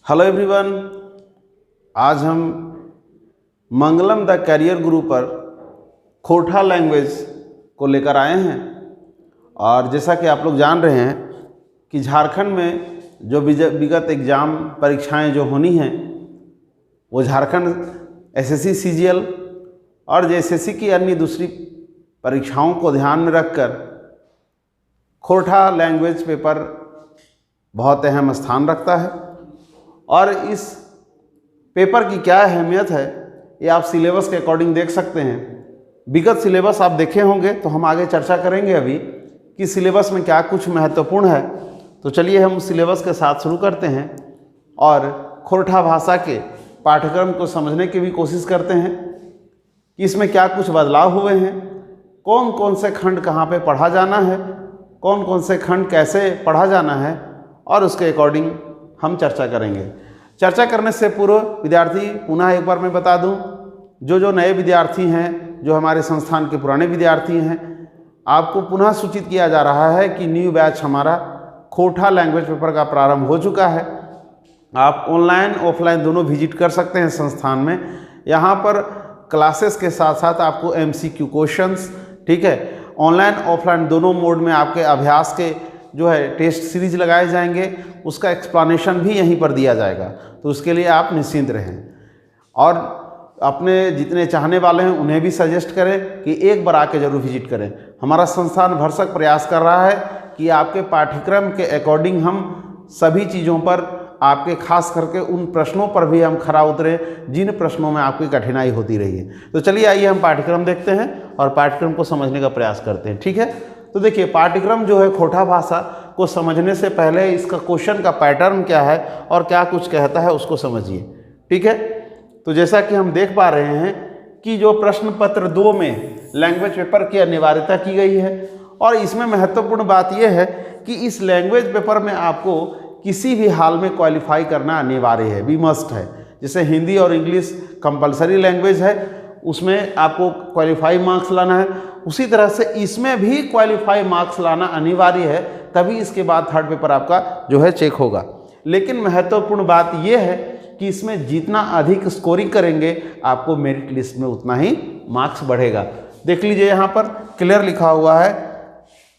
Hello everyone, आज हम मंगलम the career गुरु पर खोरठा लैंग्वेज को लेकर आए हैं। और जैसा कि आप लोग जान रहे हैं कि झारखंड में जो विगत एग्ज़ाम परीक्षाएं जो होनी हैं वो झारखंड एसएससी सीजीएल और जेएसएससी की अन्य दूसरी परीक्षाओं को ध्यान में रखकर खोरठा लैंग्वेज पेपर बहुत अहम स्थान रखता है। और इस पेपर की क्या अहमियत है ये आप सिलेबस के अकॉर्डिंग देख सकते हैं। विगत सिलेबस आप देखे होंगे, तो हम आगे चर्चा करेंगे अभी कि सिलेबस में क्या कुछ महत्वपूर्ण है। तो चलिए हम सिलेबस के साथ शुरू करते हैं और खोरठा भाषा के पाठ्यक्रम को समझने की भी कोशिश करते हैं कि इसमें क्या कुछ बदलाव हुए हैं, कौन कौन से खंड कहाँ पे पढ़ा जाना है, कौन कौन से खंड कैसे पढ़ा जाना है, और उसके अकॉर्डिंग हम चर्चा करेंगे। चर्चा करने से पूर्व विद्यार्थी पुनः एक बार मैं बता दूं, जो नए विद्यार्थी हैं, जो हमारे संस्थान के पुराने विद्यार्थी हैं, आपको पुनः सूचित किया जा रहा है कि न्यू बैच हमारा खोरठा लैंग्वेज पेपर का प्रारंभ हो चुका है। आप ऑनलाइन ऑफलाइन दोनों विजिट कर सकते हैं संस्थान में। यहाँ पर क्लासेस के साथ साथ आपको MCQ क्वेश्चंस, ठीक है, ऑनलाइन ऑफलाइन दोनों मोड में आपके अभ्यास के जो है टेस्ट सीरीज लगाए जाएंगे, उसका एक्सप्लेनेशन भी यहीं पर दिया जाएगा। तो उसके लिए आप निश्चिंत रहें और अपने जितने चाहने वाले हैं उन्हें भी सजेस्ट करें कि एक बार आके जरूर विजिट करें। हमारा संस्थान भरसक प्रयास कर रहा है कि आपके पाठ्यक्रम के अकॉर्डिंग हम सभी चीज़ों पर आपके खास करके उन प्रश्नों पर भी हम खरा उतरें जिन प्रश्नों में आपकी कठिनाई होती रही है। तो चलिए आइए हम पाठ्यक्रम देखते हैं और पाठ्यक्रम को समझने का प्रयास करते हैं, ठीक है। तो देखिए, पाठ्यक्रम जो है खोरठा भाषा को समझने से पहले इसका क्वेश्चन का पैटर्न क्या है और क्या कुछ कहता है उसको समझिए, ठीक है। तो जैसा कि हम देख पा रहे हैं कि जो प्रश्न पत्र 2 में लैंग्वेज पेपर की अनिवार्यता की गई है, और इसमें महत्वपूर्ण बात यह है कि इस लैंग्वेज पेपर में आपको किसी भी हाल में क्वालिफाई करना अनिवार्य है, भी मस्ट है। जैसे हिंदी और इंग्लिश कंपलसरी लैंग्वेज है, उसमें आपको क्वालिफाई मार्क्स लाना है, उसी तरह से इसमें भी क्वालिफाई मार्क्स लाना अनिवार्य है, तभी इसके बाद थर्ड पेपर आपका जो है चेक होगा। लेकिन महत्वपूर्ण बात यह है कि इसमें जितना अधिक स्कोरिंग करेंगे आपको मेरिट लिस्ट में उतना ही मार्क्स बढ़ेगा। देख लीजिए, यहाँ पर क्लियर लिखा हुआ है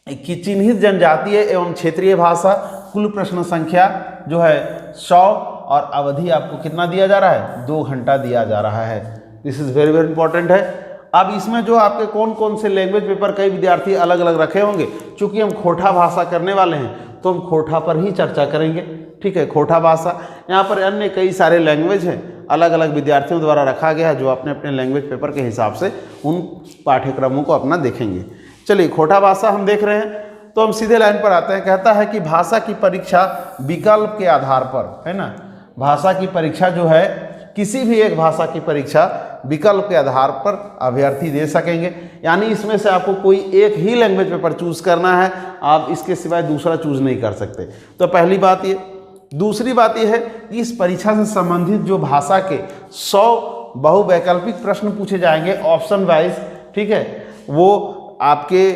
कि चिन्हित जनजातीय एवं क्षेत्रीय भाषा, कुल प्रश्न संख्या जो है 100 और अवधि आपको कितना दिया जा रहा है, 2 घंटा दिया जा रहा है। This is very very important है। अब इसमें जो आपके कौन कौन से लैंग्वेज पेपर कई विद्यार्थी अलग अलग रखे होंगे, चूंकि हम खोरठा भाषा करने वाले हैं तो हम खोरठा पर ही चर्चा करेंगे, ठीक है। खोरठा भाषा, यहाँ पर अन्य कई सारे लैंग्वेज हैं, अलग अलग विद्यार्थियों द्वारा रखा गया है, जो अपने अपने लैंग्वेज पेपर के हिसाब से उन पाठ्यक्रमों को अपना देखेंगे। चलिए, खोरठा भाषा हम देख रहे हैं तो हम सीधे लाइन पर आते हैं। कहता है कि भाषा की परीक्षा विकल्प के आधार पर, है ना, भाषा की परीक्षा जो है किसी भी एक भाषा की परीक्षा विकल्प के आधार पर अभ्यर्थी दे सकेंगे। यानी इसमें से आपको कोई एक ही लैंग्वेज पेपर चूज करना है, आप इसके सिवाय दूसरा चूज नहीं कर सकते। तो पहली बात ये। दूसरी बात यह है कि इस परीक्षा से संबंधित जो भाषा के 100 बहुवैकल्पिक प्रश्न पूछे जाएंगे ऑप्शन वाइज, ठीक है, वो आपके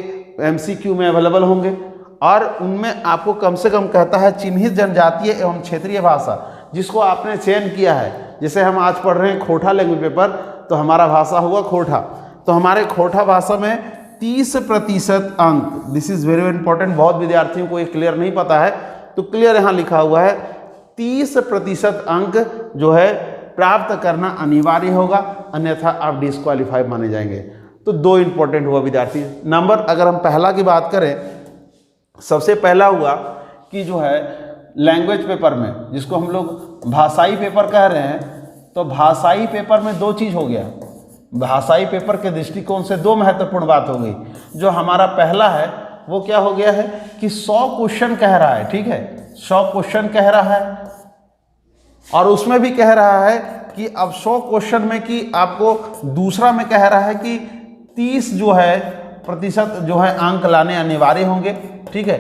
MCQ में अवेलेबल होंगे, और उनमें आपको कम से कम कहता है चिन्हित जनजातीय एवं क्षेत्रीय भाषा, जिसको आपने चयन किया है। जैसे हम आज पढ़ रहे हैं खोरठा लैंग्वेज पेपर, तो हमारा भाषा हुआ खोरठा, तो हमारे खोरठा भाषा में 30% अंक, दिस इज़ वेरी इंपॉर्टेंट, बहुत विद्यार्थियों को ये क्लियर नहीं पता है, तो क्लियर यहाँ लिखा हुआ है 30% अंक जो है प्राप्त करना अनिवार्य होगा, अन्यथा आप डिस्क्वालीफाई माने जाएंगे। तो 2 इंपॉर्टेंट हुआ विद्यार्थी नंबर। अगर हम पहला की बात करें, सबसे पहला हुआ कि जो है लैंग्वेज पेपर में, जिसको हम लोग भाषाई पेपर कह रहे हैं, तो भाषाई पेपर में 2 चीज़ हो गया। भाषाई पेपर के दृष्टिकोण से 2 महत्वपूर्ण बात हो गई। जो हमारा पहला है वो क्या हो गया है कि 100 क्वेश्चन कह रहा है, ठीक है, 100 क्वेश्चन कह रहा है, और उसमें भी कह रहा है कि अब 100 क्वेश्चन में कि आपको दूसरा में कह रहा है कि 30 जो है प्रतिशत जो है अंक लाने अनिवार्य होंगे, ठीक है।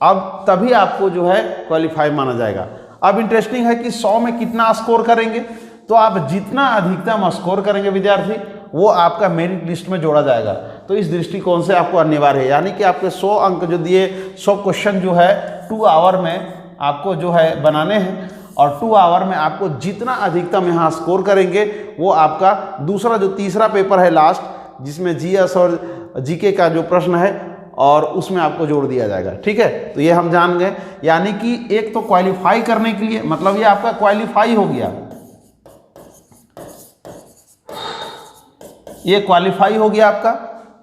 अब तभी आपको जो है क्वालिफाई माना जाएगा। अब इंटरेस्टिंग है कि 100 में कितना स्कोर करेंगे, तो आप जितना अधिकतम स्कोर करेंगे विद्यार्थी, वो आपका मेरिट लिस्ट में जोड़ा जाएगा। तो इस दृष्टिकोण से आपको अनिवार्य है, यानी कि आपके 100 अंक जो दिए, 100 क्वेश्चन जो है 2 आवर में आपको जो है बनाने हैं, और 2 आवर में आपको जितना अधिकतम यहाँ स्कोर करेंगे वो आपका दूसरा जो तीसरा पेपर है लास्ट, जिसमें जीएस और जीके का जो प्रश्न है और उसमें आपको जोड़ दिया जाएगा। ठीक है, तो ये हम जान गए। यानी कि एक तो क्वालिफाई करने के लिए, मतलब ये आपका क्वालिफाई हो गया, ये क्वालिफाई हो गया आपका।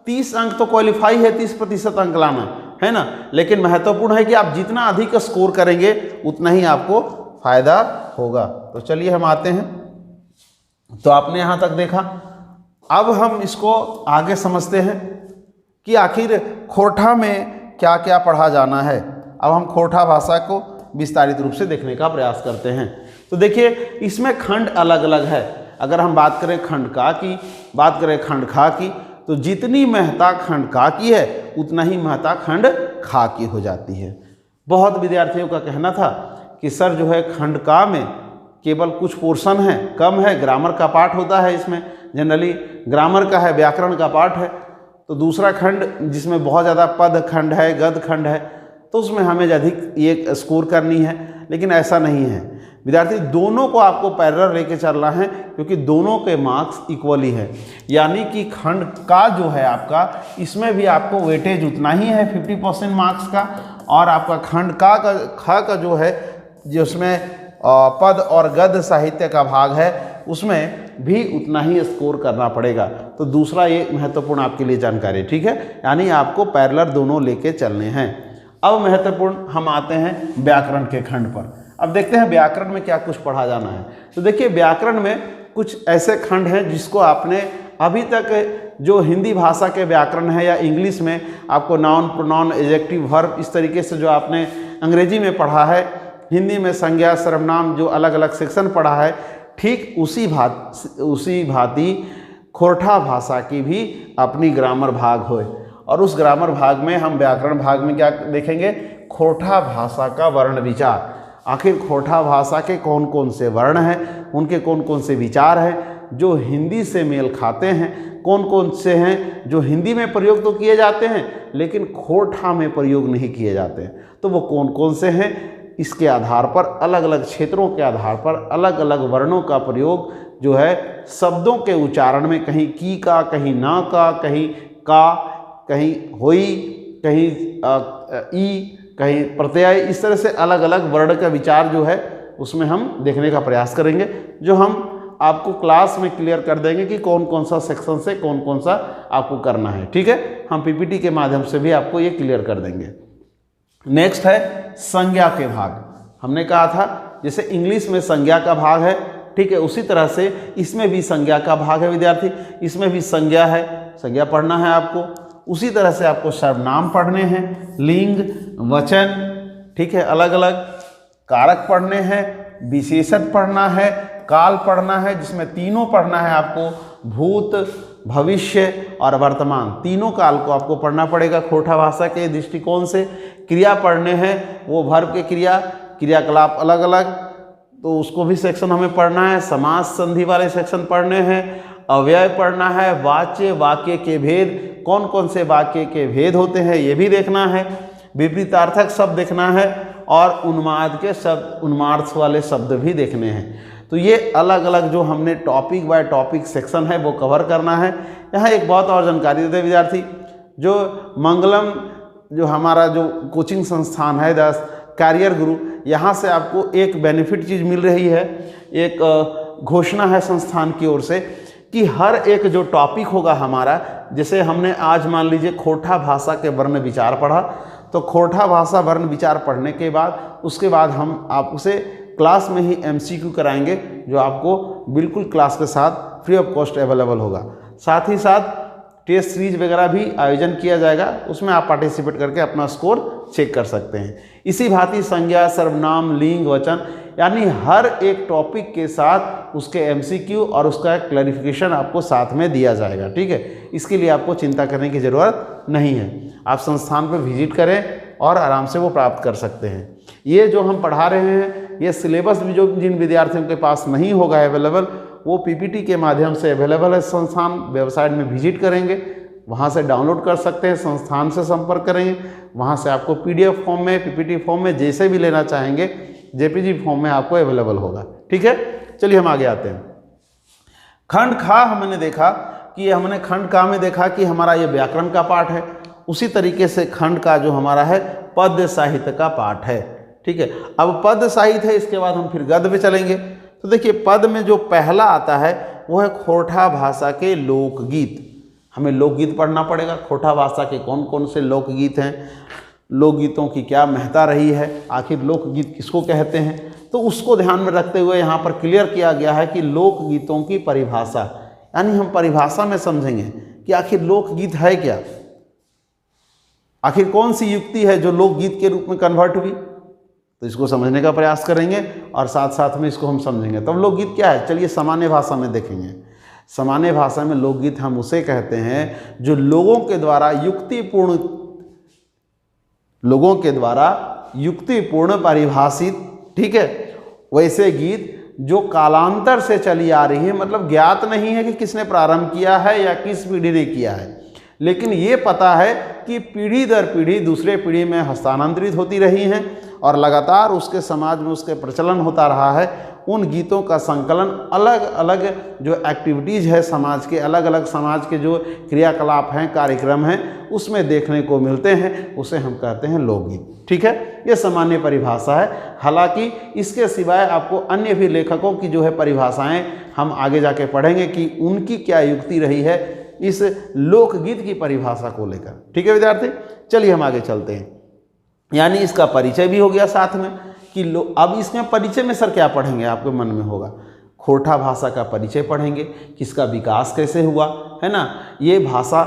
30 अंक तो क्वालिफाई है, 30% अंक लाना है ना, लेकिन महत्वपूर्ण है कि आप जितना अधिक स्कोर करेंगे उतना ही आपको फायदा होगा। तो चलिए हम आते हैं। तो आपने यहाँ तक देखा, अब हम इसको आगे समझते हैं कि आखिर खोरठा में क्या क्या पढ़ा जाना है। अब हम खोरठा भाषा को विस्तारित रूप से देखने का प्रयास करते हैं। तो देखिए, इसमें खंड अलग अलग है। अगर हम बात करें खंड का की, बात करें खंड खा की, तो जितनी महत्ता खंड का की है उतना ही महत्ता खंड खा की हो जाती है। बहुत विद्यार्थियों का कहना था कि सर जो है खंड का में केवल कुछ पोर्शन है, कम है, ग्रामर का पार्ट होता है, इसमें जनरली ग्रामर का है, व्याकरण का पार्ट है। तो दूसरा खंड जिसमें बहुत ज़्यादा पद खंड है, गद्य खंड है, तो उसमें हमें अधिक ये स्कोर करनी है। लेकिन ऐसा नहीं है विद्यार्थी, दोनों को आपको पैरेलल लेके चलना है, क्योंकि दोनों के मार्क्स इक्वली है। यानी कि खंड का जो है आपका, इसमें भी आपको वेटेज उतना ही है 50% मार्क्स का, और आपका खंड का जो है जिसमें पद और गद्य साहित्य का भाग है उसमें भी उतना ही स्कोर करना पड़ेगा। तो दूसरा ये महत्वपूर्ण आपके लिए जानकारी, ठीक है, यानी आपको पैरेलल दोनों लेके चलने हैं। अब महत्वपूर्ण हम आते हैं व्याकरण के खंड पर। अब देखते हैं व्याकरण में क्या कुछ पढ़ा जाना है। तो देखिए, व्याकरण में कुछ ऐसे खंड हैं जिसको आपने अभी तक जो हिंदी भाषा के व्याकरण है या इंग्लिश में आपको नाउन, प्रोनाउन, एडजेक्टिव, वर्ब, इस तरीके से जो आपने अंग्रेजी में पढ़ा है, हिंदी में संज्ञा, सर्वनाम, जो अलग अलग सेक्शन पढ़ा है, ठीक उसी भांति खोरठा भाषा की भी अपनी ग्रामर भाग होए। और उस ग्रामर भाग में हम व्याकरण भाग में क्या देखेंगे? खोरठा भाषा का वर्ण विचार। आखिर खोरठा भाषा के कौन कौन से वर्ण हैं, उनके कौन कौन से विचार हैं जो हिंदी से मेल खाते हैं, कौन कौन से हैं जो हिंदी में प्रयोग तो किए जाते हैं लेकिन खोरठा में प्रयोग नहीं किए जाते हैं, तो वो कौन कौन से हैं। इसके आधार पर अलग अलग क्षेत्रों के आधार पर अलग अलग वर्णों का प्रयोग जो है शब्दों के उच्चारण में, कहीं की का, कहीं ना का, कहीं का, कहीं होई, कहीं ई, कहीं प्रत्यय, इस तरह से अलग अलग वर्ण का विचार जो है उसमें हम देखने का प्रयास करेंगे, जो हम आपको क्लास में क्लियर कर देंगे कि कौन कौन सा सेक्शन से कौन कौन सा आपको करना है। ठीक है, हम पीपीटी के माध्यम से भी आपको ये क्लियर कर देंगे। नेक्स्ट है संज्ञा के भाग। हमने कहा था जैसे इंग्लिश में संज्ञा का भाग है, ठीक है, उसी तरह से इसमें भी संज्ञा का भाग है विद्यार्थी। इसमें भी संज्ञा है, संज्ञा पढ़ना है आपको। उसी तरह से आपको सर्वनाम पढ़ने हैं, लिंग, वचन, ठीक है, अलग अलग कारक पढ़ने हैं, विशेषण पढ़ना है, काल पढ़ना है, जिसमें तीनों पढ़ना है आपको, भूत, भविष्य और वर्तमान, तीनों काल को आपको पढ़ना पड़ेगा खोरठा भाषा के दृष्टिकोण से। क्रिया पढ़ने हैं, वो वर्ब के क्रियाकलाप अलग अलग, तो उसको भी सेक्शन हमें पढ़ना है। समास संधि वाले सेक्शन पढ़ने हैं, अव्यय पढ़ना है, वाच्य, वाक्य के भेद, कौन कौन से वाक्य के भेद होते हैं ये भी देखना है, विपरीतार्थक शब्द देखना है, और उन्माद के शब्द, उन्मार्थ वाले शब्द भी देखने हैं। तो ये अलग अलग जो हमने टॉपिक बाय टॉपिक सेक्शन है वो कवर करना है। यहाँ एक बहुत और जानकारी देते हैं विद्यार्थी, जो मंगलम जो हमारा जो कोचिंग संस्थान है 10 कैरियर गुरु, यहाँ से आपको एक बेनिफिट चीज़ मिल रही है, एक घोषणा है संस्थान की ओर से कि हर एक जो टॉपिक होगा हमारा, जैसे हमने आज मान लीजिए खोरठा भाषा के वर्ण विचार पढ़ा, तो खोरठा भाषा वर्ण विचार पढ़ने के बाद उसके बाद हम आपसे क्लास में ही MCQ कराएंगे, जो आपको बिल्कुल क्लास के साथ फ्री ऑफ कॉस्ट अवेलेबल होगा। साथ ही साथ टेस्ट सीरीज वगैरह भी आयोजन किया जाएगा, उसमें आप पार्टिसिपेट करके अपना स्कोर चेक कर सकते हैं। इसी भांति संज्ञा, सर्वनाम, लिंग, वचन, यानी हर एक टॉपिक के साथ उसके MCQ और उसका क्लैरिफिकेशन आपको साथ में दिया जाएगा। ठीक है, इसके लिए आपको चिंता करने की ज़रूरत नहीं है। आप संस्थान पर विजिट करें और आराम से वो प्राप्त कर सकते हैं। ये जो हम पढ़ा रहे हैं, ये सिलेबस भी जो जिन विद्यार्थियों के पास नहीं होगा अवेलेबल, वो PPT के माध्यम से अवेलेबल है। संस्थान वेबसाइट में विजिट करेंगे, वहाँ से डाउनलोड कर सकते हैं, संस्थान से संपर्क करेंगे, वहाँ से आपको PDF फॉर्म में, PPT फॉर्म में जैसे भी लेना चाहेंगे जेपीजी फॉर्म में आपको अवेलेबल होगा। ठीक है, चलिए हम आगे आते हैं। खंड खा हमने देखा कि हमने खंड का में देखा कि हमारा ये व्याकरण का पाठ है, उसी तरीके से खंड का जो हमारा है पद्य साहित्य का पाठ है। ठीक है, अब पद्य साहित्य है, इसके बाद हम फिर गद्य पे चलेंगे। तो देखिए पद में जो पहला आता है वो है खोरठा भाषा के लोकगीत। हमें लोकगीत पढ़ना पड़ेगा। खोरठा भाषा के कौन कौन से लोकगीत हैं, लोकगीतों की क्या महत्ता रही है, आखिर लोकगीत किसको कहते हैं, तो उसको ध्यान में रखते हुए यहाँ पर क्लियर किया गया है कि लोकगीतों की परिभाषा, यानी हम परिभाषा में समझेंगे कि आखिर लोकगीत है क्या, आखिर कौन सी युक्ति है जो लोकगीत के रूप में कन्वर्ट हुई। तो इसको समझने का प्रयास करेंगे और साथ साथ में इसको हम समझेंगे। तब लोकगीत क्या है, चलिए सामान्य भाषा में देखेंगे। सामान्य भाषा में लोकगीत हम उसे कहते हैं जो लोगों के द्वारा युक्तिपूर्ण परिभाषित, ठीक है, वैसे गीत जो कालांतर से चली आ रही है, मतलब ज्ञात नहीं है कि किसने प्रारंभ किया है या किस पीढ़ी ने किया है, लेकिन ये पता है कि पीढ़ी दर पीढ़ी दूसरे पीढ़ी में हस्तांतरित होती रही हैं और लगातार उसके समाज में उसके प्रचलन होता रहा है। उन गीतों का संकलन अलग अलग जो एक्टिविटीज़ है समाज के, अलग अलग समाज के जो क्रियाकलाप हैं, कार्यक्रम हैं, उसमें देखने को मिलते हैं, उसे हम कहते हैं लोकगीत। ठीक है, ये सामान्य परिभाषा है। हालांकि इसके सिवाय आपको अन्य भी लेखकों की जो है परिभाषाएं हम आगे जाके पढ़ेंगे कि उनकी क्या युक्ति रही है इस लोकगीत की परिभाषा को लेकर। ठीक है विद्यार्थी, चलिए हम आगे चलते हैं। यानी इसका परिचय भी हो गया साथ में कि अब इसमें परिचय में सर क्या पढ़ेंगे, आपके मन में होगा खोरठा भाषा का परिचय पढ़ेंगे, किसका विकास कैसे हुआ, है ना, ये भाषा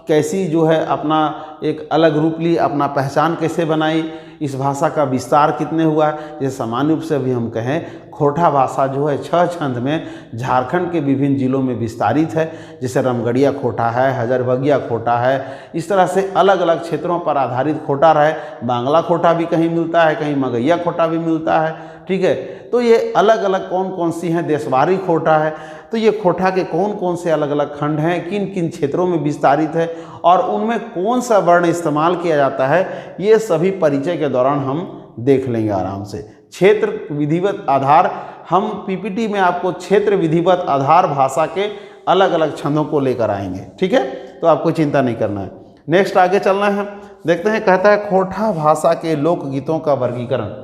कैसी जो है अपना एक अलग रूप ली, अपना पहचान कैसे बनाई, इस भाषा का विस्तार कितने हुआ है। जैसे सामान्य रूप से अभी हम कहें खोरठा भाषा जो है 6 छंद में झारखंड के विभिन्न जिलों में विस्तारित है। जैसे रामगढ़िया खोटा है, हजारबगिया खोटा है, इस तरह से अलग अलग क्षेत्रों पर आधारित खोटा रहे। बांग्ला खोटा भी कहीं मिलता है, कहीं मगहिया खोटा भी मिलता है। ठीक है, तो ये अलग अलग कौन कौन सी हैं, देशवारी खोटा है। तो ये खोटा के कौन कौन से अलग अलग खंड हैं, किन किन क्षेत्रों में विस्तारित है और उनमें कौन सा वर्ण इस्तेमाल किया जाता है, ये सभी परिचय के दौरान हम देख लेंगे आराम से। क्षेत्र विधिवत आधार, हम पीपीटी में आपको क्षेत्र विधिवत आधार भाषा के अलग अलग छंदों को लेकर आएंगे। ठीक है, तो आपको चिंता नहीं करना है। नेक्स्ट आगे चलना है, देखते हैं, कहता है खोरठा भाषा के लोकगीतों का वर्गीकरण।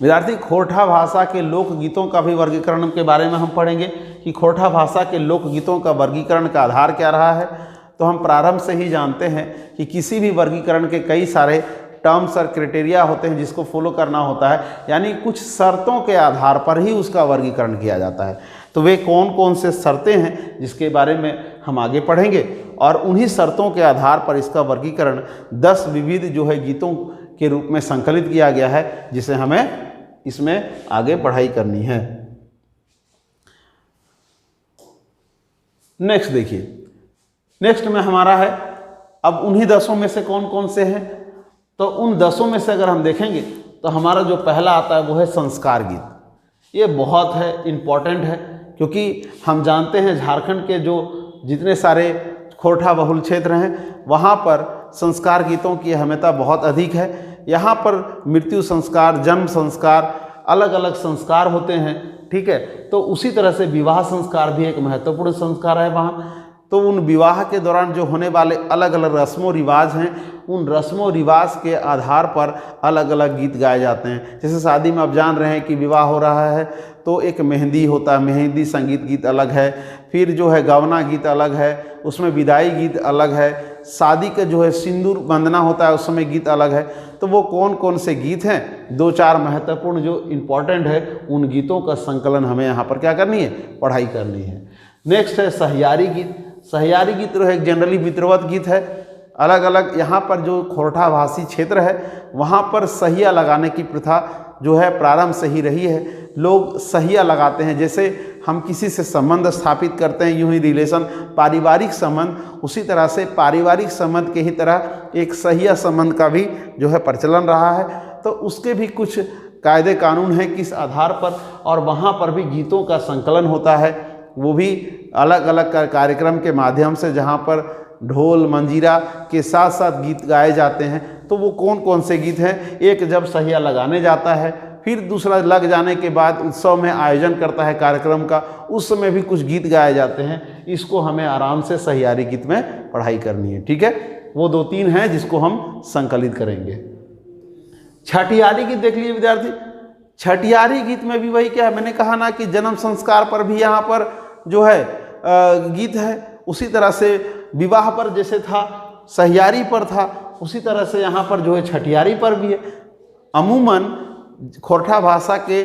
विद्यार्थी खोरठा भाषा के लोकगीतों का भी वर्गीकरण के बारे में हम पढ़ेंगे कि खोरठा भाषा के लोकगीतों का वर्गीकरण का आधार क्या रहा है। तो हम प्रारंभ से ही जानते हैं कि किसी भी वर्गीकरण के कई सारे टर्म्स और क्राइटेरिया होते हैं जिसको फॉलो करना होता है, यानी कुछ शर्तों के आधार पर ही उसका वर्गीकरण किया जाता है। तो वे कौन कौन से शर्तें हैं जिसके बारे में हम आगे पढ़ेंगे और उन्हीं शर्तों के आधार पर इसका वर्गीकरण 10 विविध जो है गीतों के रूप में संकलित किया गया है, जिसे हमें इसमें आगे पढ़ाई करनी है। नेक्स्ट देखिए, नेक्स्ट में हमारा है अब उन्हीं 10 में से कौन कौन से हैं। तो उन 10 में से अगर हम देखेंगे तो हमारा जो पहला आता है वो है संस्कार गीत। ये बहुत है इम्पॉर्टेंट है, क्योंकि हम जानते हैं झारखंड के जो जितने सारे खोरठा बहुल क्षेत्र हैं वहाँ पर संस्कार गीतों की अहमियता बहुत अधिक है। यहाँ पर मृत्यु संस्कार, जन्म संस्कार, अलग अलग संस्कार होते हैं। ठीक है, तो उसी तरह से विवाह संस्कार भी एक महत्वपूर्ण संस्कार है वहाँ। तो उन विवाह के दौरान जो होने वाले अलग अलग रस्मों रिवाज हैं, उन रस्मों रिवाज के आधार पर अलग अलग गीत गाए जाते हैं। जैसे शादी में आप जान रहे हैं कि विवाह हो रहा है तो एक मेहंदी होता है, मेहंदी संगीत गीत अलग है, फिर जो है गवना गीत अलग है, उसमें विदाई गीत अलग है, शादी का जो है सिंदूर बंधना होता है उस समय गीत अलग है। तो वो कौन कौन से गीत हैं, 2-4 महत्वपूर्ण जो इम्पोर्टेंट है, उन गीतों का संकलन हमें यहाँ पर क्या करनी है, पढ़ाई करनी है। नेक्स्ट है सहियारी गीत। सहियारी गीत जो है जनरली मित्रवत गीत है। अलग अलग यहाँ पर जो खोरठा भाषी क्षेत्र है वहाँ पर सहिया लगाने की प्रथा जो है प्रारंभ से ही रही है। लोग सहिया लगाते हैं, जैसे हम किसी से संबंध स्थापित करते हैं, यूं ही रिलेशन, पारिवारिक संबंध, उसी तरह से पारिवारिक संबंध के ही तरह एक सहिया संबंध का भी जो है प्रचलन रहा है। तो उसके भी कुछ कायदे कानून हैं किस आधार पर, और वहाँ पर भी गीतों का संकलन होता है, वो भी अलग अलग कार्यक्रम के माध्यम से, जहाँ पर ढोल मंजीरा के साथ साथ गीत गाए जाते हैं। तो वो कौन कौन से गीत हैं, एक जब सहिया लगाने जाता है, फिर दूसरा लग जाने के बाद उत्सव में आयोजन करता है कार्यक्रम का, उस समय भी कुछ गीत गाए जाते हैं। इसको हमें आराम से सहियारी गीत में पढ़ाई करनी है, ठीक है। वो 2-3 हैं जिसको हम संकलित करेंगे। छठियारी गीत देख लीजिए विद्यार्थी। छठियारी गीत में भी वही क्या है, मैंने कहा ना कि जन्म संस्कार पर भी यहाँ पर जो है गीत है, उसी तरह से विवाह पर जैसे था, सहियारी पर था, उसी तरह से यहाँ पर जो है छठियारी पर भी है। अमूमन खोरठा भाषा के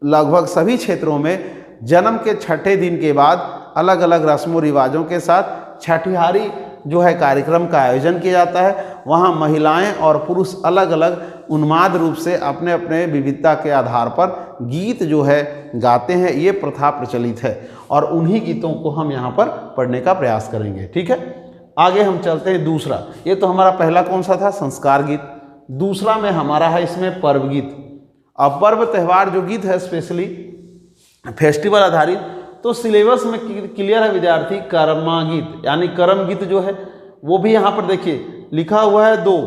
लगभग सभी क्षेत्रों में जन्म के छठे दिन के बाद अलग अलग रस्मों रिवाजों के साथ छठियारी जो है कार्यक्रम का आयोजन किया जाता है। वहाँ महिलाएं और पुरुष अलग अलग उन्माद रूप से अपने अपने विविधता के आधार पर गीत जो है गाते हैं। ये प्रथा प्रचलित है और उन्हीं गीतों को हम यहाँ पर पढ़ने का प्रयास करेंगे, ठीक है। आगे हम चलते हैं दूसरा। ये तो हमारा पहला कौन सा था, संस्कार गीत। दूसरा में हमारा है इसमें पर्व गीत। अब पर्व त्यौहार जो गीत है स्पेशली फेस्टिवल आधारित, तो सिलेबस में क्लियर है विद्यार्थी, कर्मा गीत यानी कर्म गीत जो है वो भी यहाँ पर देखिए लिखा हुआ है 2,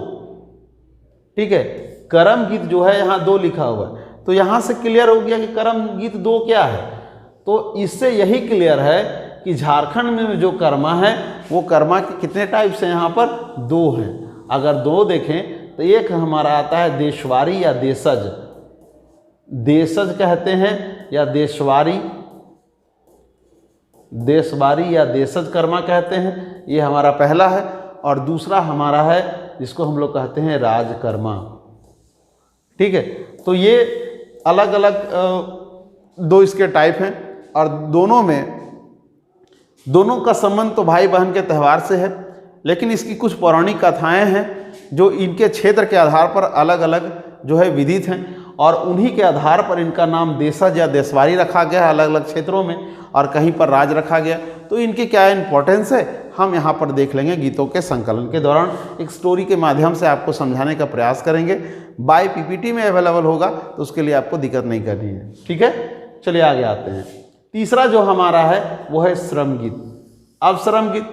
ठीक है। कर्म गीत जो है यहाँ 2 लिखा हुआ है, तो यहाँ से क्लियर हो गया कि कर्म गीत 2 क्या है। तो इससे यही क्लियर है कि झारखंड में जो कर्मा है वो कर्मा के कितने टाइप से यहाँ पर 2 हैं। अगर 2 देखें तो एक हमारा आता है देशवारी या देशज, देशज कहते हैं या देशवारी, देशवारी या देशज कर्मा कहते हैं, ये हमारा पहला है। और दूसरा हमारा है जिसको हम लोग कहते हैं राजकर्मा, ठीक है। तो ये अलग अलग 2 इसके टाइप हैं और दोनों का संबंध तो भाई बहन के त्यौहार से है, लेकिन इसकी कुछ पौराणिक कथाएं हैं जो इनके क्षेत्र के आधार पर अलग अलग जो है विदित हैं और उन्हीं के आधार पर इनका नाम देशज या देशवारी रखा गया अलग अलग क्षेत्रों में, और कहीं पर राज रखा गया। तो इनकी क्या इम्पोर्टेंस है हम यहाँ पर देख लेंगे। गीतों के संकलन के दौरान एक स्टोरी के माध्यम से आपको समझाने का प्रयास करेंगे। बाय पीपीटी में अवेलेबल होगा तो उसके लिए आपको दिक्कत नहीं करनी है, ठीक है। चलिए आगे आते हैं। तीसरा जो हमारा है वो है श्रम गीत। अब श्रम गीत,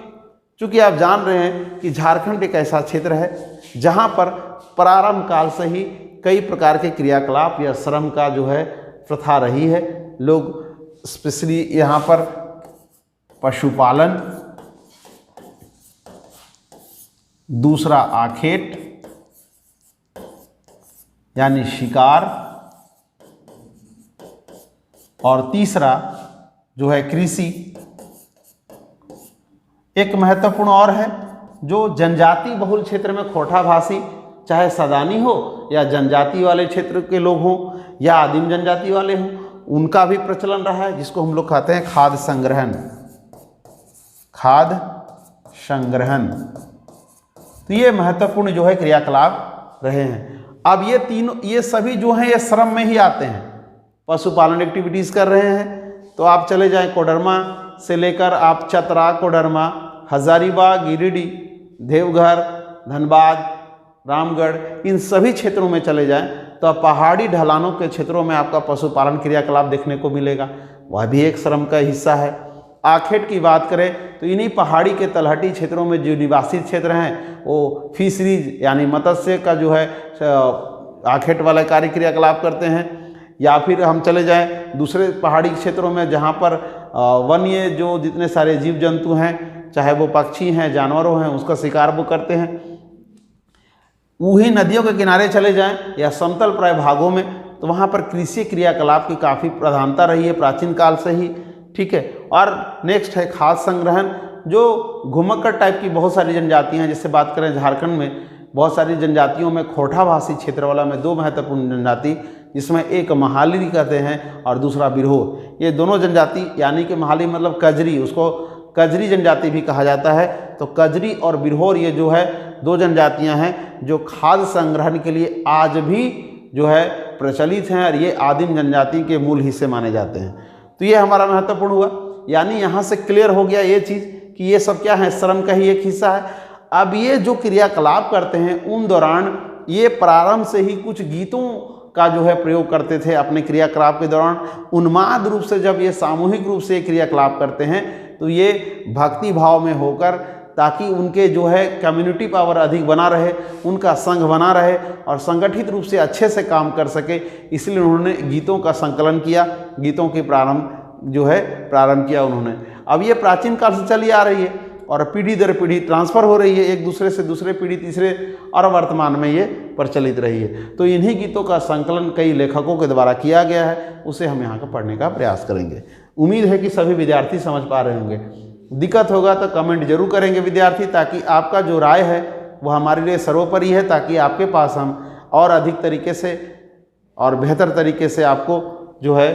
चूँकि आप जान रहे हैं कि झारखंड एक ऐसा क्षेत्र है जहाँ पर प्रारंभ काल से ही कई प्रकार के क्रियाकलाप या श्रम का जो है प्रथा रही है। लोग स्पेशली यहाँ पर पशुपालन, दूसरा आखेट यानी शिकार, और तीसरा जो है कृषि। एक महत्वपूर्ण और है जो जनजाति बहुल क्षेत्र में खोरठा भाषी, चाहे सदानी हो या जनजाति वाले क्षेत्र के लोग हों या आदिम जनजाति वाले हों, उनका भी प्रचलन रहा है, जिसको हम लोग कहते हैं खाद्य संग्रहण। खाद्य संग्रहण, तो ये महत्वपूर्ण जो है क्रियाकलाप रहे हैं। अब ये सभी जो हैं ये श्रम में ही आते हैं। पशुपालन एक्टिविटीज़ कर रहे हैं तो आप चले जाएं कोडरमा से लेकर आप चतरा, कोडरमा, हजारीबाग, गिरिडीह, देवघर, धनबाद, रामगढ़, इन सभी क्षेत्रों में चले जाएं तो आप पहाड़ी ढलानों के क्षेत्रों में आपका पशुपालन क्रियाकलाप देखने को मिलेगा, वह भी एक श्रम का हिस्सा है। आखेट की बात करें तो इन्हीं पहाड़ी के तलहटी क्षेत्रों में जो निवासी क्षेत्र हैं वो फिशरीज यानी मत्स्य का जो है आखेट वाला कार्य क्रियाकलाप करते हैं। या फिर हम चले जाएं दूसरे पहाड़ी क्षेत्रों में जहाँ पर वन्य जो जितने सारे जीव जंतु हैं, चाहे वो पक्षी हैं, जानवरों हैं, उसका शिकार वो करते हैं। वही नदियों के किनारे चले जाएं या समतल प्राय भागों में तो वहाँ पर कृषि क्रियाकलाप की काफ़ी प्रधानता रही है प्राचीन काल से ही, ठीक है। और नेक्स्ट है खाद्य संग्रहण, जो घुमक्कड़ टाइप की बहुत सारी जनजातियाँ हैं। जैसे बात करें झारखंड में बहुत सारी जनजातियों में खोरठा भाषी क्षेत्र वाला में 2 महत्वपूर्ण जनजाति, जिसमें एक महाली कहते हैं और दूसरा बिरहोर। ये दोनों जनजाति यानी कि महाली मतलब कजरी, उसको कजरी जनजाति भी कहा जाता है। तो कजरी और बिरहोर ये जो है 2 जनजातियां हैं जो खाद्य संग्रहण के लिए आज भी जो है प्रचलित हैं और ये आदिम जनजाति के मूल हिस्से माने जाते हैं। तो ये हमारा महत्वपूर्ण हुआ, यानी यहाँ से क्लियर हो गया ये चीज़ कि ये सब क्या है, श्रम का ही एक हिस्सा है। अब ये जो क्रियाकलाप करते हैं उन दौरान ये प्रारंभ से ही कुछ गीतों का जो है प्रयोग करते थे अपने क्रियाकलाप के दौरान। उन्माद रूप से जब ये सामूहिक रूप से क्रियाकलाप करते हैं तो ये भक्ति भाव में होकर ताकि उनके जो है कम्युनिटी पावर अधिक बना रहे, उनका संघ बना रहे और संगठित रूप से अच्छे से काम कर सके। इसलिए उन्होंने गीतों का संकलन किया, गीतों की प्रारंभ किया उन्होंने। अब ये प्राचीन काल से चली आ रही है और पीढ़ी दर पीढ़ी ट्रांसफ़र हो रही है, एक दूसरे से दूसरे पीढ़ी तीसरे, और वर्तमान में ये प्रचलित रही है। तो इन्हीं गीतों का संकलन कई लेखकों के द्वारा किया गया है, उसे हम यहाँ का पढ़ने का प्रयास करेंगे। उम्मीद है कि सभी विद्यार्थी समझ पा रहे होंगे। दिक्कत होगा तो कमेंट जरूर करेंगे विद्यार्थी, ताकि आपका जो राय है वो हमारे लिए सर्वोपरि है, ताकि आपके पास हम और अधिक तरीके से और बेहतर तरीके से आपको जो है